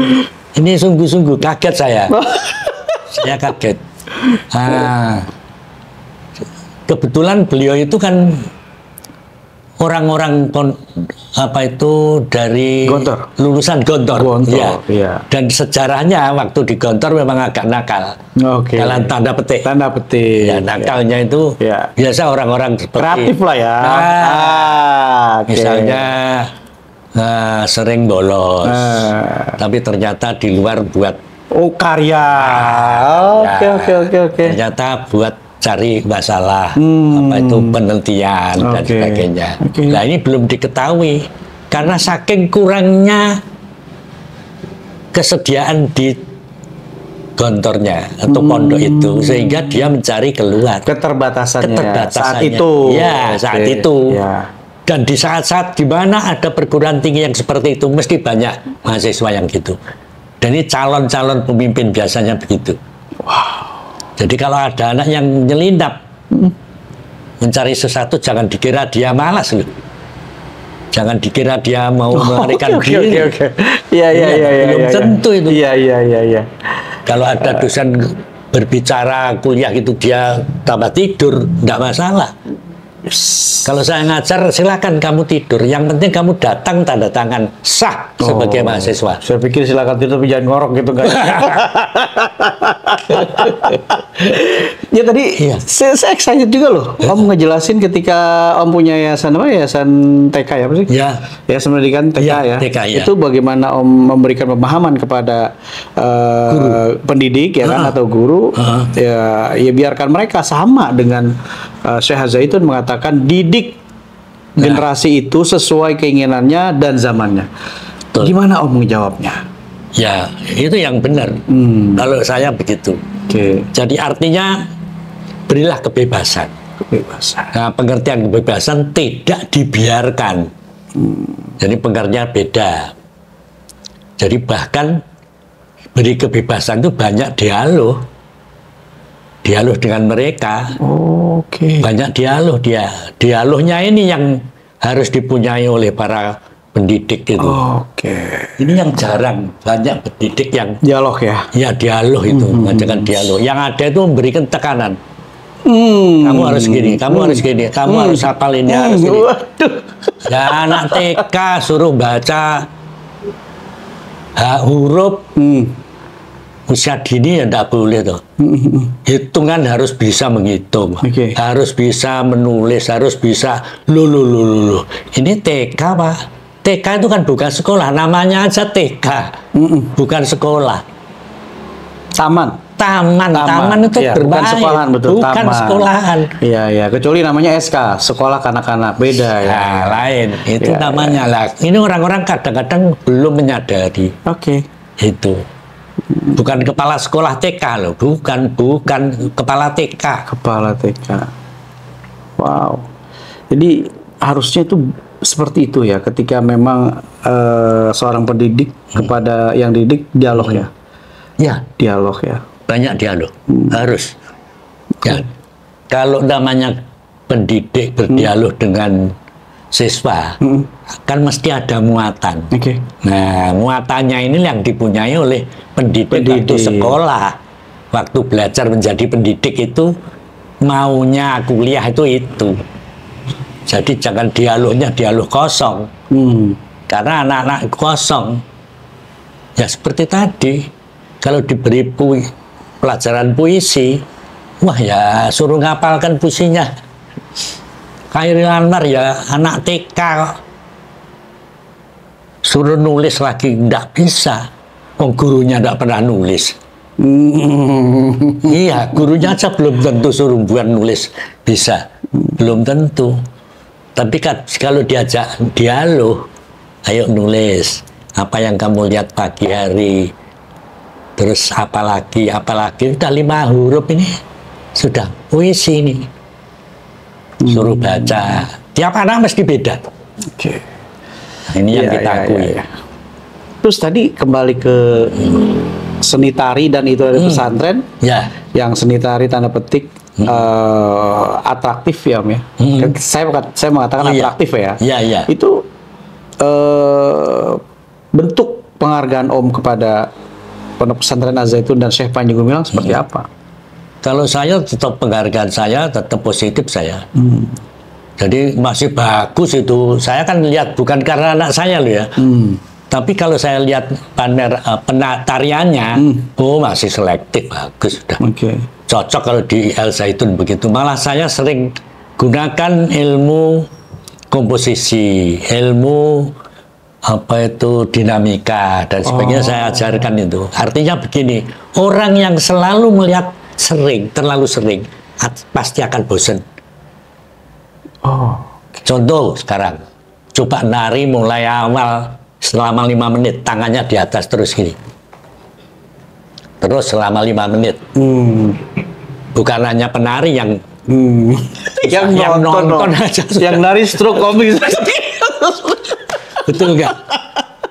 S1: ini sungguh-sungguh kaget saya. Saya kaget. Kebetulan beliau itu kan orang-orang dari lulusan Gontor.
S2: Ya.
S1: Dan sejarahnya waktu di Gontor memang agak nakal. Dalam tanda petik. Ya, nakalnya itu biasa orang-orang seperti
S2: kreatif lah ya.
S1: Misalnya sering bolos, tapi ternyata di luar buat
S2: karya. Oke.
S1: Ternyata buat cari masalah, apa itu penelitian dan sebagainya. Nah ini belum diketahui karena saking kurangnya kesediaan di gontornya atau pondok itu, sehingga dia mencari keluar.
S2: Keterbatasannya saat itu.
S1: Ya, saat itu. Dan di saat-saat di mana ada perguruan tinggi yang seperti itu, mesti banyak mahasiswa yang gitu. Dan ini calon-calon pemimpin biasanya begitu. Jadi kalau ada anak yang nyelinap mencari sesuatu, jangan dikira dia malas loh. Jangan dikira dia mau melarikan diri. Belum tentu itu.
S2: Iya.
S1: Kalau ada dosen berbicara kuliah gitu, dia tambah tidur, enggak masalah. Kalau saya ngajar, silakan kamu tidur. Yang penting kamu datang tanda tangan sah sebagai mahasiswa.
S2: Saya pikir silakan tidur tapi jangan ngorok gitu kan. Ya tadi saya excited juga loh. Om ngejelasin ketika Om punya yayasan apa? Yayasan TK ya, apa sih?
S1: Ya.
S2: Yayasan Pendidikan TK ya.
S1: TK, ya.
S2: Itu bagaimana Om memberikan pemahaman kepada pendidik ya kan atau guru. Ya biarkan mereka sama dengan Syekh Zaitun mengatakan didik generasi itu sesuai keinginannya dan zamannya. Betul. Gimana Om menjawabnya?
S1: Ya, itu yang benar. Kalau saya begitu. Jadi artinya berilah kebebasan. Nah, pengertian kebebasan tidak dibiarkan. Jadi pengertiannya beda. Jadi bahkan beri kebebasan itu banyak dialog dengan mereka. Banyak dialog dia. Dialognya ini yang harus dipunyai oleh para pendidik itu. Ini yang jarang, banyak pendidik yang
S2: dialog ya.
S1: Ya dialog itu, mengajarkan dialog. Yang ada itu memberikan tekanan. Kamu harus gini, kamu harus gini, kamu harus hafal ini, harus gini. Ya anak TK suruh baca huruf usia dini ya tidak boleh tuh. Hitungan harus bisa menghitung, harus bisa menulis, harus bisa lulu. Ini TK Pak. TK itu kan bukan sekolah, namanya aja TK, bukan sekolah. Taman itu
S2: ya,
S1: bermain,
S2: bukan sekolahan, betul.
S1: Bukan sekolahan.
S2: Iya, kecuali namanya SK, sekolah kanak-kanak, beda ya.
S1: Nah, lain, itu namanya lah. Ini orang-orang kadang-kadang belum menyadari. Itu. Bukan kepala sekolah TK loh, bukan kepala TK.
S2: Kepala TK. Wow. Jadi harusnya itu seperti itu ya, ketika memang seorang pendidik kepada yang didik dialog ya.
S1: Ya,
S2: dialog ya.
S1: Banyak dialog, harus. Ya. Kalau namanya pendidik berdialog dengan siswa, kan mesti ada muatan. Nah, muatannya ini yang dipunyai oleh pendidik waktu sekolah. Waktu belajar menjadi pendidik itu maunya kuliah itu. Jadi jangan dialognya dialog kosong. Karena anak-anak kosong. Ya seperti tadi, kalau diberi pelajaran puisi, wah ya suruh ngapalkan puisinya. Khairil Anwar ya anak TK kok. Suruh nulis lagi nggak bisa. Gurunya nggak pernah nulis. Iya, gurunya aja belum tentu suruh buat nulis bisa. Belum tentu. Tapi kan kalau diajak dialog, ayo nulis apa yang kamu lihat pagi hari, terus apalagi udah 5 huruf ini sudah puisi ini, suruh baca. Tiap anak mesti beda. Nah, ini yang kita akui.
S2: Terus tadi kembali ke seni tari dan itu ada pesantren, yang seni tari tanda petik atraktif ya Om ya. Saya mengatakan atraktif ya. Itu bentuk penghargaan Om kepada Pondok Pesantren Az-Zaitun dan Syekh Panji Gumilang seperti apa?
S1: Kalau saya tetap penghargaan saya tetap positif saya. Jadi masih bagus itu. Saya kan lihat bukan karena anak saya loh ya. Tapi kalau saya lihat penatariannya, masih selektif, bagus sudah. Cocok kalau di Al-Zaitun begitu. Malah saya sering gunakan ilmu komposisi, ilmu dinamika dan sebagainya saya ajarkan itu. Artinya begini, orang yang selalu melihat terlalu sering, pasti akan bosan. Contoh sekarang, coba nari mulai awal selama 5 menit, tangannya di atas terus gini. Terus selama 5 menit. Bukan hanya penari yang nonton aja.
S2: Yang nari stroke komik.
S1: Betul nggak?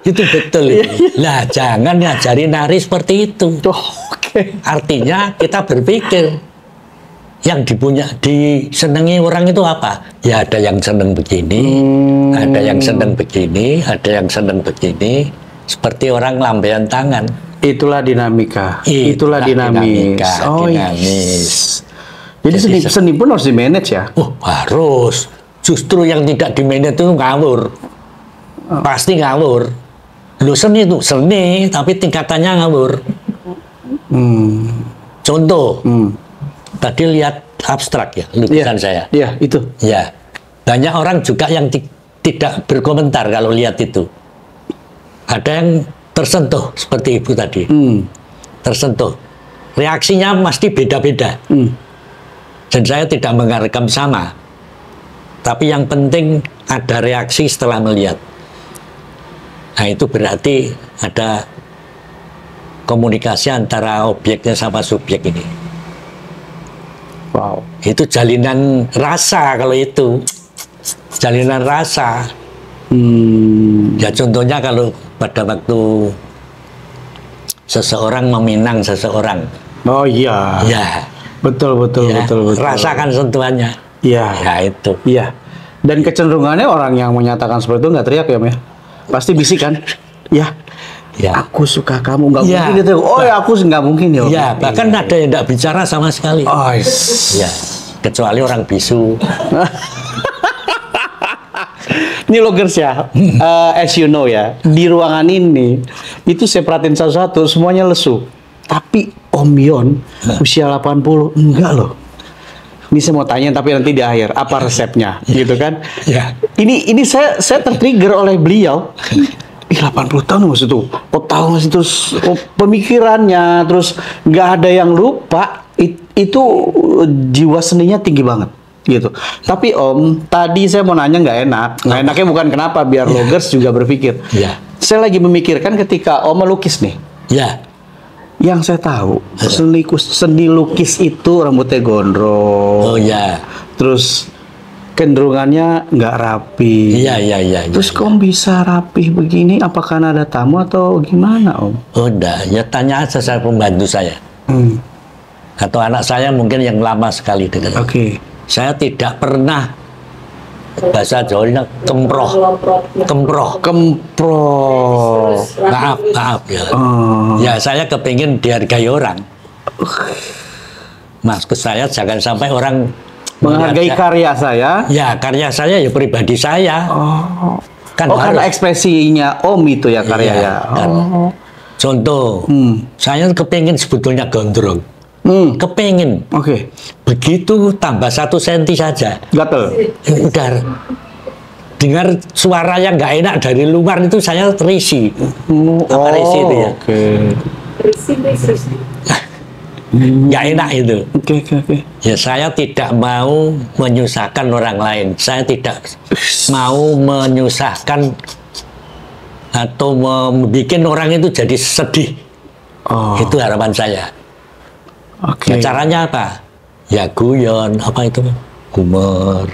S1: Itu betul. Lah jangan ngajari nari seperti itu. Artinya kita berpikir yang disenangi orang itu apa? Ya ada yang senang begini, ada yang senang begini, ada yang senang begini. Seperti orang lambaian tangan.
S2: Itulah dinamika. Itulah dinamis.
S1: Dinamis.
S2: Jadi seni pun harus di-manage ya?
S1: Harus. Justru yang tidak di-manage itu ngawur. Pasti ngawur. Lu seni itu seni, tapi tingkatannya ngawur. Contoh, tadi lihat abstrak ya, lukisan saya.
S2: Iya, itu.
S1: Ya, banyak orang juga yang tidak berkomentar kalau lihat itu. Ada yang tersentuh seperti ibu tadi, tersentuh. Reaksinya pasti beda-beda. Dan saya tidak mengharapkan sama. Tapi yang penting ada reaksi setelah melihat. Nah, itu berarti ada komunikasi antara objeknya sama subjek ini.
S2: Wow.
S1: Itu jalinan rasa kalau itu. Jalinan rasa. Ya contohnya kalau pada waktu seseorang meminang seseorang.
S2: Oh iya.
S1: Ya.
S2: Betul.
S1: Rasakan sentuhannya.
S2: Iya.
S1: Ya itu.
S2: Iya. Dan kecenderungannya orang yang menyatakan seperti itu nggak teriak ya, Om ya? Pasti bisik kan? Ya.
S1: Ya.
S2: Aku suka kamu, nggak
S1: Ya.
S2: mungkin itu. Oh ya, aku nggak mungkin ya. Om.
S1: Ya, bahkan ada yang tidak bicara sama sekali.
S2: Oh,
S1: Ya, kecuali orang bisu.
S2: Ini Logers ya, as you know ya, di ruangan ini, itu saya perhatiin satu-satu, semuanya lesu. Tapi Om Yon, usia 80, enggak loh. Ini saya mau tanya, tapi nanti di akhir, apa resepnya, gitu kan?
S1: Ya.
S2: Ini saya tertrigger oleh beliau. 80 tahun maksud tuh, tahu masih terus pemikirannya, terus nggak ada yang lupa. Itu jiwa seninya tinggi banget. Gitu. Tapi Om, tadi saya mau nanya nggak enak. Nggak enaknya bukan kenapa, biar Logers juga berpikir.
S1: Ya.
S2: Saya lagi memikirkan ketika Om melukis nih.
S1: Ya.
S2: Yang saya tahu, seni lukis itu rambutnya gondrong.
S1: Oh ya.
S2: Terus cenderungannya nggak rapi.
S1: Iya.
S2: Terus kok bisa rapih begini? Apakah ada tamu atau gimana, Om?
S1: Oh enggak, ya tanya aja saya pembantu saya. Atau anak saya mungkin yang lama sekali dengan.
S2: Oke.
S1: Saya tidak pernah, bahasa Jawanya kemproh. Maaf ya. Ya saya kepingin dihargai orang. Maksud saya jangan sampai orang
S2: menghargai karya saya.
S1: Ya, karya saya ya pribadi saya. Kan
S2: karena ekspresinya Om itu ya karya ya.
S1: Contoh, saya kepingin sebetulnya gondrong. Kepingin.
S2: Oke.
S1: Begitu tambah 1 senti saja.
S2: Gatel.
S1: Udah dengar suara yang nggak enak dari luar itu saya terisi. Risih itu ya.
S2: Oke.
S1: Nggak enak itu.
S2: Oke.
S1: Ya saya tidak mau menyusahkan orang lain. Saya tidak mau menyusahkan atau membuat orang itu jadi sedih. Itu harapan saya.
S2: Oke.
S1: Ya, caranya apa? Ya guyon, apa itu? Humor,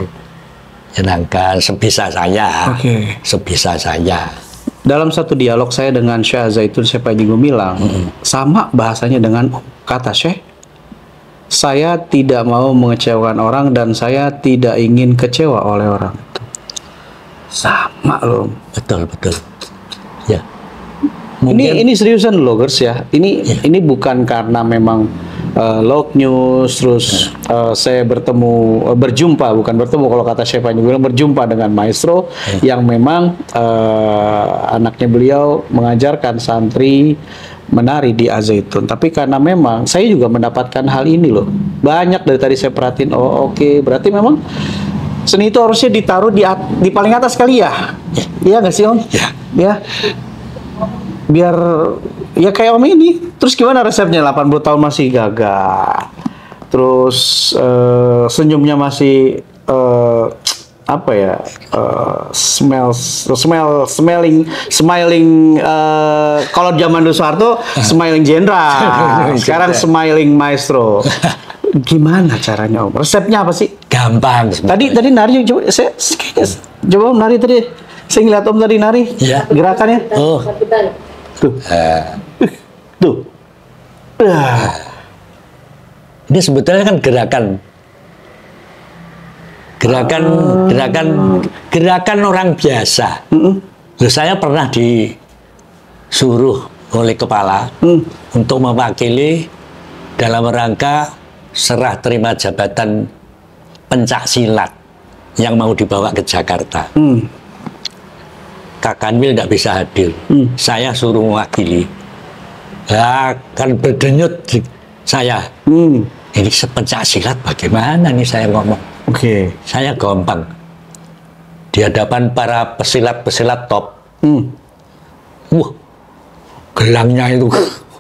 S1: menyenangkan sebisa saya.
S2: Oke.
S1: Sebisa saya.
S2: Dalam satu dialog saya dengan Syekh Zaitun Syekh Panji Gumilang, sama bahasanya dengan kata Syekh. Saya tidak mau mengecewakan orang dan saya tidak ingin kecewa oleh orang. Sama loh.
S1: Betul. Ya.
S2: Ini seriusan loh, Logers ya. Ini bukan karena memang log news terus saya berjumpa kalau kata Syekh Panji bilang berjumpa dengan maestro yang memang anaknya beliau mengajarkan santri menari di Al-Zaitun. Tapi karena memang saya juga mendapatkan hal ini loh. Banyak dari tadi saya perhatiin. Oke. Berarti memang seni itu harusnya ditaruh di paling atas kali ya. Iya nggak sih, Om? Ya. Biar ya kayak Om ini. Terus gimana resepnya? 80 tahun masih gagah. Terus senyumnya masih smiling kalau zaman dulu Soeharto smiling jenderal. Sekarang smiling maestro. Gimana caranya, Om? Resepnya apa sih?
S1: Gampang.
S2: Tadi nari coba Om nari tadi. Saya ngeliat Om tadi nari.
S1: Ya.
S2: Gerakannya. Tuh.
S1: Ini sebetulnya kan gerakan orang biasa. Loh, saya pernah disuruh oleh kepala untuk mewakili dalam rangka serah terima jabatan pencak silat yang mau dibawa ke Jakarta. Kak Kanwil tidak bisa hadir. Saya suruh mewakili. Kan berdenyut saya. ini pencak silat bagaimana nih saya ngomong.
S2: Oke.
S1: Saya gampang. Di hadapan para pesilat-pesilat top. Wah, gelangnya itu.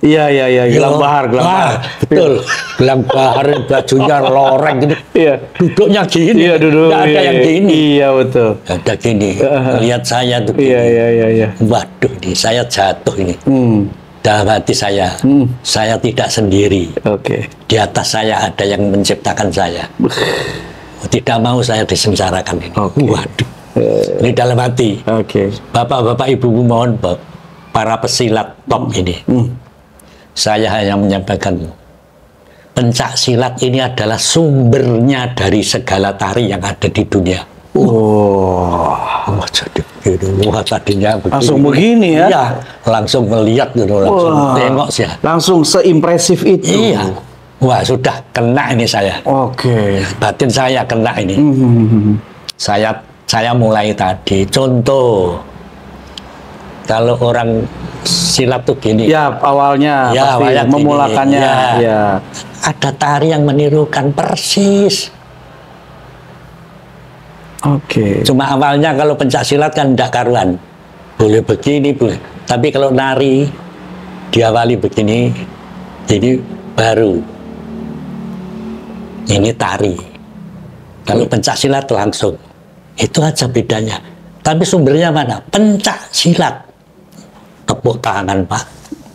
S2: Iya, gelang bahar.
S1: Betul. Gelang bahar, bajunya loreng gitu.
S2: Iya.
S1: Duduknya gini.
S2: Iya, duduk.
S1: Nggak ada yang gini.
S2: Iya, betul.
S1: Nggak ada gini. Lihat saya tuh gini.
S2: Iya.
S1: Waduh, nih saya jatuh ini. Dalam hati saya tidak sendiri.
S2: Oke.
S1: Di atas saya ada yang menciptakan saya. Tidak mau saya disengsarakan ini. Waduh. Ini dalam hati.
S2: Oke.
S1: Bapak-bapak, ibu-ibu, mohon para pesilat top ini. Saya hanya menyampaikan pencak silat ini adalah sumbernya dari segala tari yang ada di dunia. Wah, jadi gitu. Wah, tadinya begini.
S2: Langsung begini ya?
S1: Iya, langsung melihat gitu, langsung tengok sih.
S2: Langsung seimpresif itu.
S1: Iya. Wah, sudah kena ini saya.
S2: Oke.
S1: Batin saya kena ini. Saya mulai tadi. Contoh, kalau orang silat tuh gini.
S2: Ya, awalnya
S1: ya,
S2: pasti
S1: awalnya
S2: memulakannya.
S1: gini,
S2: Ya.
S1: Ada tari yang menirukan persis.
S2: Oke.
S1: Cuma awalnya kalau pencak silat kan tidak karuan. Boleh begini, boleh. Tapi kalau nari diawali begini, ini baru. Ini tari. Kalau pencak silat langsung. Itu aja bedanya. Tapi sumbernya mana? Pencak silat. Tepuk tangan, Pak.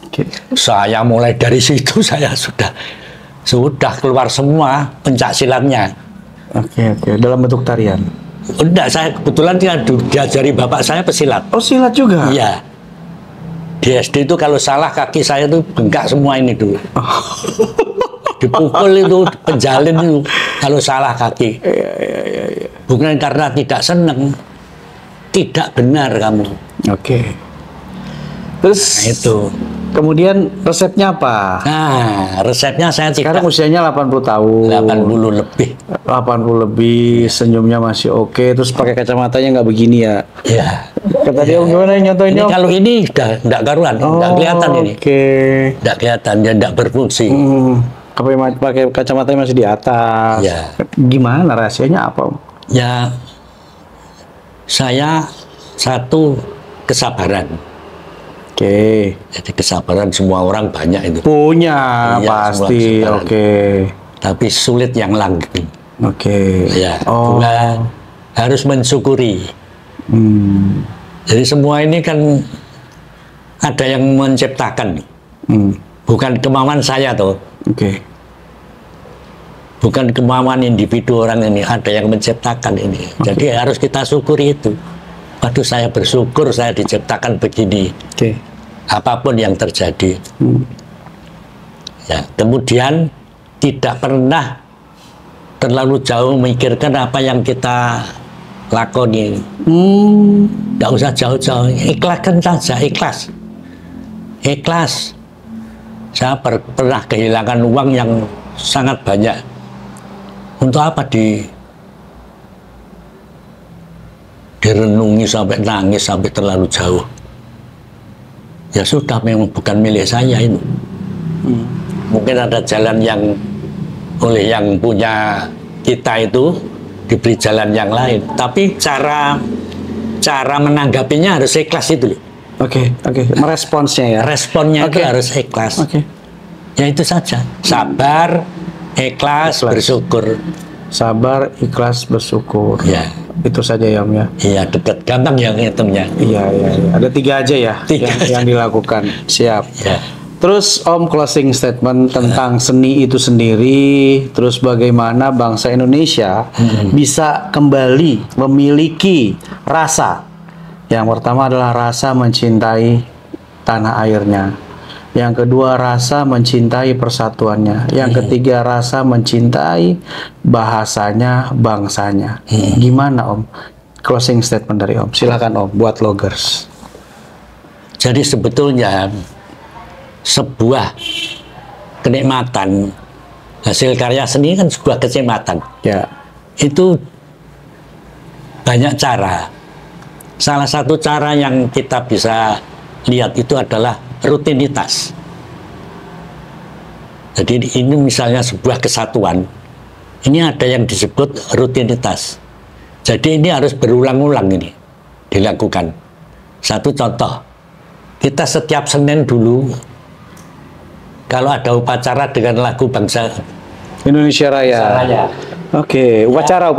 S2: Oke.
S1: Saya mulai dari situ saya sudah keluar semua pencak silatnya.
S2: Oke. Dalam bentuk tarian.
S1: Enggak, saya kebetulan diajari bapak saya pesilat.
S2: Oh, silat juga?
S1: Iya. Di SD itu kalau salah kaki saya tuh bengkak semua ini dulu. Dipukul itu, penjalin itu kalau salah kaki.
S2: Iya.
S1: Bukan karena tidak senang. Tidak benar kamu.
S2: Oke. Terus
S1: Nah, itu.
S2: kemudian resepnya apa?
S1: Nah, resepnya saya
S2: Sekarang
S1: tidak
S2: usianya 80 tahun.
S1: 80 lebih.
S2: 80 lebih, senyumnya masih oke. Terus pakai kacamatanya nggak begini ya?
S1: Iya.
S2: Kata dia gimana nyontoinnya?
S1: Ini kalau ini sudah enggak karuan, enggak kelihatan ini.
S2: Oke.
S1: Enggak kelihatan, dia enggak berfungsi.
S2: Pakai kacamatanya masih di atas.
S1: Ya.
S2: Gimana rahasianya apa?
S1: Ya, saya satu kesabaran.
S2: Oke.
S1: Jadi kesabaran semua orang banyak itu.
S2: Punya
S1: Iya,
S2: pasti.
S1: semua
S2: Oke.
S1: Tapi sulit yang langgeng.
S2: Oke.
S1: Ya,
S2: Oh.
S1: bunga harus mensyukuri. Jadi semua ini kan ada yang menciptakan. Bukan kemauan saya tuh.
S2: Oke.
S1: Bukan kemauan individu orang ini, ada yang menciptakan ini. Jadi harus kita syukuri itu. Waduh, saya bersyukur saya diciptakan begini.
S2: Oke.
S1: Apapun yang terjadi. Ya, kemudian tidak pernah terlalu jauh memikirkan apa yang kita lakoni. Tidak usah jauh-jauh, ikhlaskan saja, ikhlas. Ikhlas. Saya pernah kehilangan uang yang sangat banyak. Untuk apa direnungi sampai nangis sampai terlalu jauh? Ya sudah, memang bukan milik saya ini. Mungkin ada jalan yang oleh yang punya kita itu diberi jalan yang lain. Tapi cara menanggapinya harus ikhlas itu loh.
S2: Oke. Meresponsnya ya.
S1: Responnya
S2: Oke.
S1: itu harus ikhlas.
S2: Oke.
S1: Ya itu saja. Sabar, ikhlas, bersyukur.
S2: Sabar, ikhlas, bersyukur.
S1: Ya.
S2: Itu saja ya Om ya.
S1: Iya, dekat, gampang yang ngitungnya.
S2: Iya. Ada 3 aja ya
S1: Tiga
S2: yang dilakukan. Siap.
S1: Ya.
S2: Terus Om closing statement tentang seni itu sendiri, terus bagaimana bangsa Indonesia bisa kembali memiliki rasa. Yang pertama adalah rasa mencintai tanah airnya. Yang kedua rasa mencintai persatuannya. Yang ketiga rasa mencintai bahasanya, bangsanya. Gimana Om? Closing statement dari Om. Silakan Om buat loggers.
S1: Jadi sebetulnya sebuah kenikmatan, hasil karya seni kan sebuah kenikmatan.
S2: Ya.
S1: Itu banyak cara. Salah satu cara yang kita bisa lihat itu adalah rutinitas. Jadi ini misalnya sebuah kesatuan, ini ada yang disebut rutinitas. Jadi ini harus berulang-ulang ini dilakukan. Satu contoh, kita setiap Senin dulu, kalau ada upacara dengan lagu bangsa
S2: Indonesia Raya. Oke, upacara.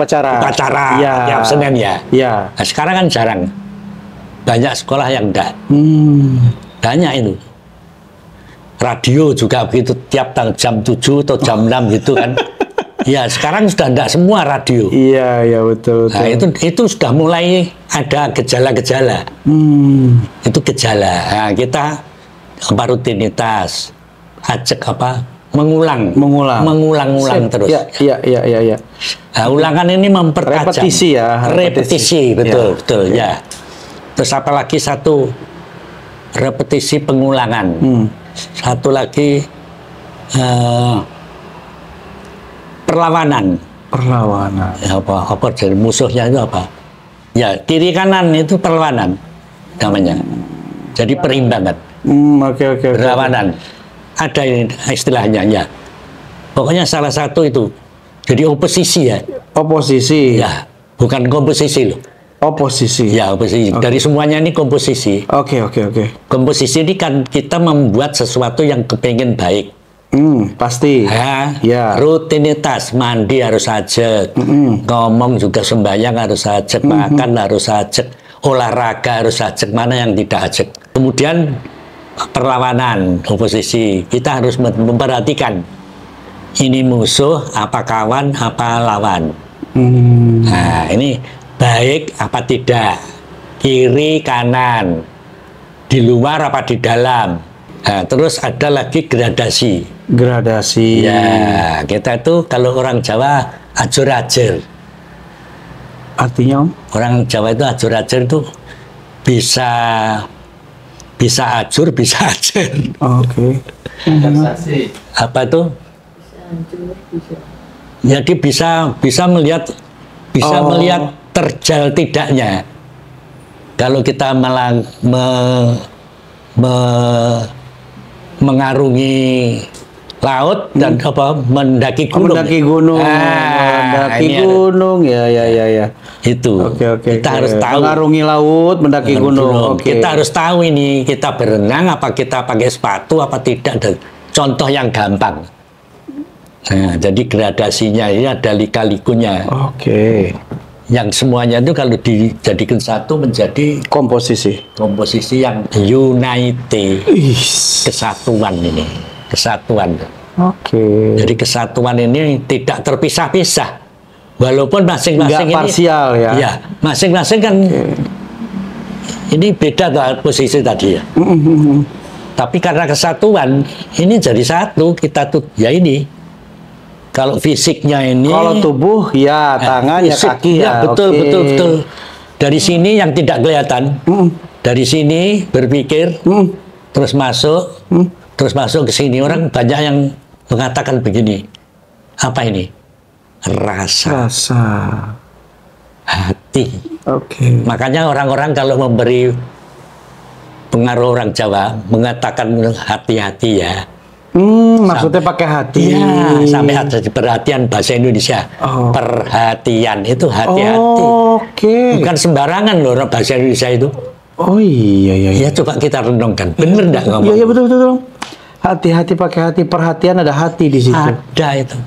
S1: Ya. Tiap Senin ya.
S2: Ya.
S1: Nah, sekarang kan jarang. Banyak sekolah yang enggak. Banyak itu. Radio juga begitu, tiap jam 7 atau jam 6 gitu kan. Ya, sekarang sudah enggak semua radio.
S2: Iya, betul.
S1: Nah, itu sudah mulai ada gejala-gejala. Itu gejala. Nah, kita rutinitas, ajak mengulang terus.
S2: Iya.
S1: Nah, ulangan ini mempertajam.
S2: Repetisi ya.
S1: Repetisi, betul. Ya. Terus apalagi satu, repetisi pengulangan. Satu lagi perlawanan. Ya, apa jadi musuhnya itu apa? Ya, kiri kanan itu perlawanan namanya. Jadi perimbangan.
S2: Oke.
S1: Perlawanan. Ada ini istilahnya ya. Pokoknya salah satu itu. Jadi oposisi ya.
S2: Oposisi.
S1: Ya, bukan komposisi loh.
S2: Oposisi.
S1: Ya, oposisi.
S2: Okay.
S1: Dari semuanya ini komposisi.
S2: Oke.
S1: Komposisi ini kan kita membuat sesuatu yang kepingin baik.
S2: Pasti.
S1: Ya. Rutinitas, mandi harus ajak, ngomong juga sembahyang harus ajak, makan harus ajak, olahraga harus ajak, mana yang tidak ajak. Kemudian perlawanan, oposisi. Kita harus memperhatikan ini musuh, apa kawan, apa lawan. Nah, ini baik apa tidak, kiri kanan, di luar apa di dalam. Nah, terus ada lagi gradasi. Ya, kita itu kalau orang Jawa ajur-ajur.
S2: Artinya Om?
S1: Orang Jawa itu ajur-ajur itu bisa ajur, bisa ajur.
S2: Oke.
S1: Apa itu? Jadi bisa melihat terjal tidaknya. Kalau kita mengarungi laut dan mendaki gunung.
S2: Mendaki gunung. Ya.
S1: Itu.
S2: Oke.
S1: Kita harus tahu.
S2: Mengarungi laut, mendaki gunung.
S1: Kita harus tahu ini, kita berenang apa kita pakai sepatu apa tidak. Dan contoh yang gampang. Nah, jadi gradasinya ini ada lika-likunya.
S2: Oke.
S1: Yang semuanya itu kalau dijadikan satu menjadi komposisi yang united. Kesatuan ini. Kesatuan.
S2: Oke.
S1: Jadi kesatuan ini tidak terpisah-pisah. Walaupun masing-masing ini
S2: parsial ya.
S1: Ya, masing-masing kan ini beda posisi tadi ya. Tapi karena kesatuan ini jadi satu, kita tuh ya ini. Kalau fisiknya ini,
S2: kalau tubuh ya tangan ya kaki ya.
S1: Betul. Dari sini yang tidak kelihatan. Dari sini berpikir, terus masuk ke sini. Orang banyak yang mengatakan begini. Apa ini? Rasa. Hati.
S2: Oke.
S1: Makanya orang-orang kalau memberi pengaruh orang Jawa mengatakan hati-hati ya.
S2: Maksudnya pakai hati.
S1: Ya, sampai ada perhatian bahasa Indonesia. Perhatian itu hati-hati.
S2: Oke.
S1: Bukan sembarangan loh bahasa Indonesia itu.
S2: Oh iya.
S1: Ya coba kita renungkan. Bener enggak ngomong?
S2: Iya betul. Hati-hati pakai hati, perhatian ada hati di situ.
S1: Ada itu.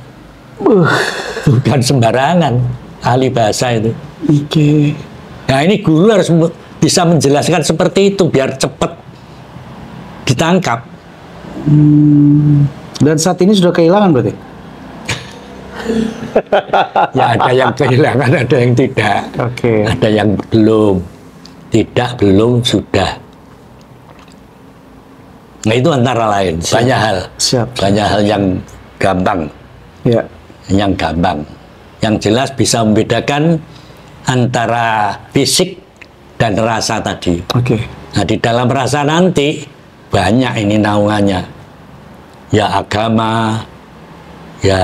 S1: Bukan sembarangan ahli bahasa itu.
S2: Oke.
S1: Nah, ini guru harus bisa menjelaskan seperti itu biar cepat ditangkap.
S2: Dan saat ini sudah kehilangan berarti?
S1: Ya ada yang kehilangan, ada yang tidak.
S2: Oke.
S1: Ada yang belum. Tidak, belum, sudah. Nah itu antara lain. Banyak hal. Banyak hal yang gampang.
S2: Ya.
S1: Yang gampang. Yang jelas bisa membedakan antara fisik dan rasa tadi.
S2: Oke.
S1: Nah di dalam rasa nanti banyak ini naungannya, ya agama, ya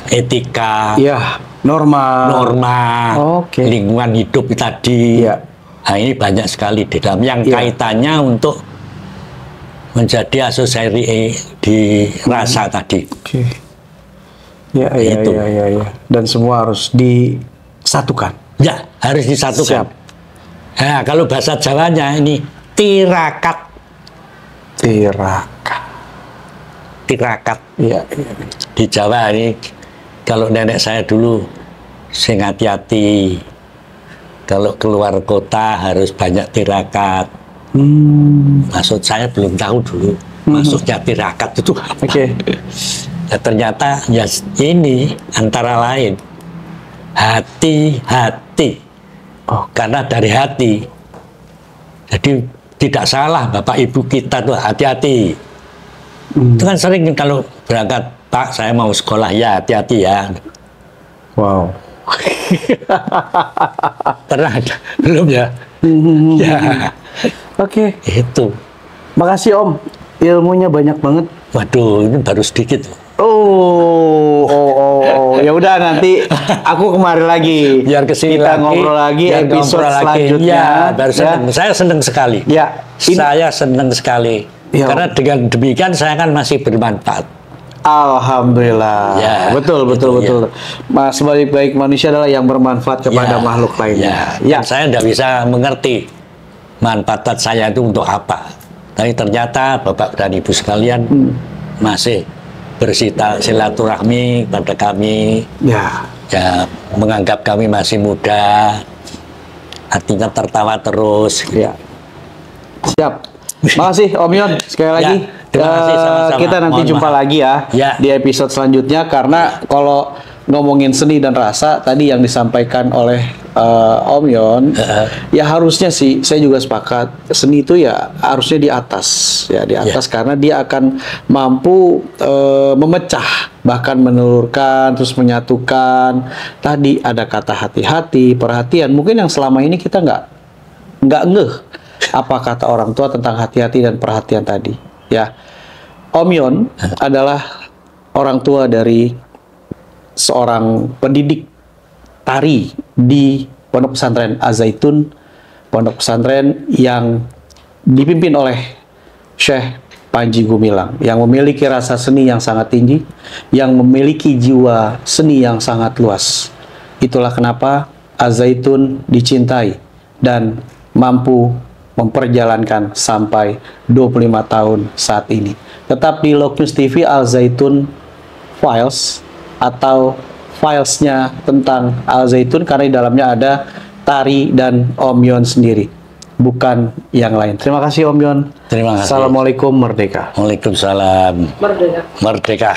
S1: etika,
S2: ya norma,
S1: lingkungan hidup tadi. Nah ini banyak sekali di dalam yang kaitannya untuk menjadi asosiasi di rasa tadi.
S2: Oke. Ya,
S1: Itu.
S2: ya. Dan semua harus disatukan.
S1: Ya, harus disatukan.
S2: Siap.
S1: Nah, kalau bahasa Jawanya ini tirakat. Tirakat.
S2: Iya.
S1: Di Jawa ini, kalau nenek saya dulu, sing hati-hati. Kalau keluar kota harus banyak tirakat. Maksud saya belum tahu dulu. Maksudnya tirakat itu apa?
S2: Oke.
S1: Ya, ternyata ya ini antara lain hati-hati.
S2: Oh.
S1: Karena dari hati. Jadi tidak salah Bapak Ibu kita tuh hati-hati. Itu kan sering kalau berangkat, Pak saya mau sekolah, ya hati-hati ya.
S2: Wow.
S1: Pernah ada? Belum ya? Ya,
S2: Oke.
S1: itu.
S2: Makasih Om. Ilmunya banyak banget.
S1: Waduh, ini baru sedikit.
S2: Oh. Ya udah nanti aku kemari lagi.
S1: Biar kesini
S2: kita
S1: lagi,
S2: ngobrol lagi
S1: biar
S2: episode
S1: ngobrol lagi.
S2: selanjutnya.
S1: Ya, baru senang. Saya senang sekali.
S2: Ya.
S1: Saya senang sekali.
S2: Ya.
S1: Karena dengan demikian saya kan masih bermanfaat.
S2: Alhamdulillah.
S1: Ya,
S2: betul.
S1: ya.
S2: Mas sebaik-baik manusia adalah yang bermanfaat kepada makhluk lainnya.
S1: Ya. Saya tidak bisa mengerti manfaat saya itu untuk apa. Tapi ternyata Bapak dan Ibu sekalian masih silaturahmi pada kami.
S2: Ya.
S1: Ya, menganggap kami masih muda. Artinya tertawa terus.
S2: Ya. Siap. Makasih Om Yon sekali lagi.
S1: terima kasih sama-sama.
S2: Kita nanti
S1: Mohon
S2: jumpa
S1: maaf.
S2: lagi ya, di episode selanjutnya, karena kalau ngomongin seni dan rasa tadi yang disampaikan oleh Om Yon, ya harusnya sih saya juga sepakat, seni itu ya harusnya di atas, karena dia akan mampu memecah, bahkan menelurkan, terus menyatukan. Tadi ada kata hati-hati, perhatian, mungkin yang selama ini kita nggak ngeh apa kata orang tua tentang hati-hati dan perhatian tadi. Ya, Om Yon adalah orang tua dari seorang pendidik tari di Pondok Pesantren Az-Zaitun, pondok pesantren yang dipimpin oleh Syekh Panji Gumilang, yang memiliki rasa seni yang sangat tinggi, yang memiliki jiwa seni yang sangat luas. Itulah kenapa Az-Zaitun dicintai dan mampu memperjalankan sampai 25 tahun saat ini. Tetap di Lok News TV Al-Zaitun Files, atau filesnya tentang Al-Zaitun, karena di dalamnya ada tari dan Om Yon sendiri, bukan yang lain. Terima kasih Om Yon.
S1: Terima kasih.
S2: Assalamualaikum, merdeka.
S1: Waalaikumsalam. Merdeka.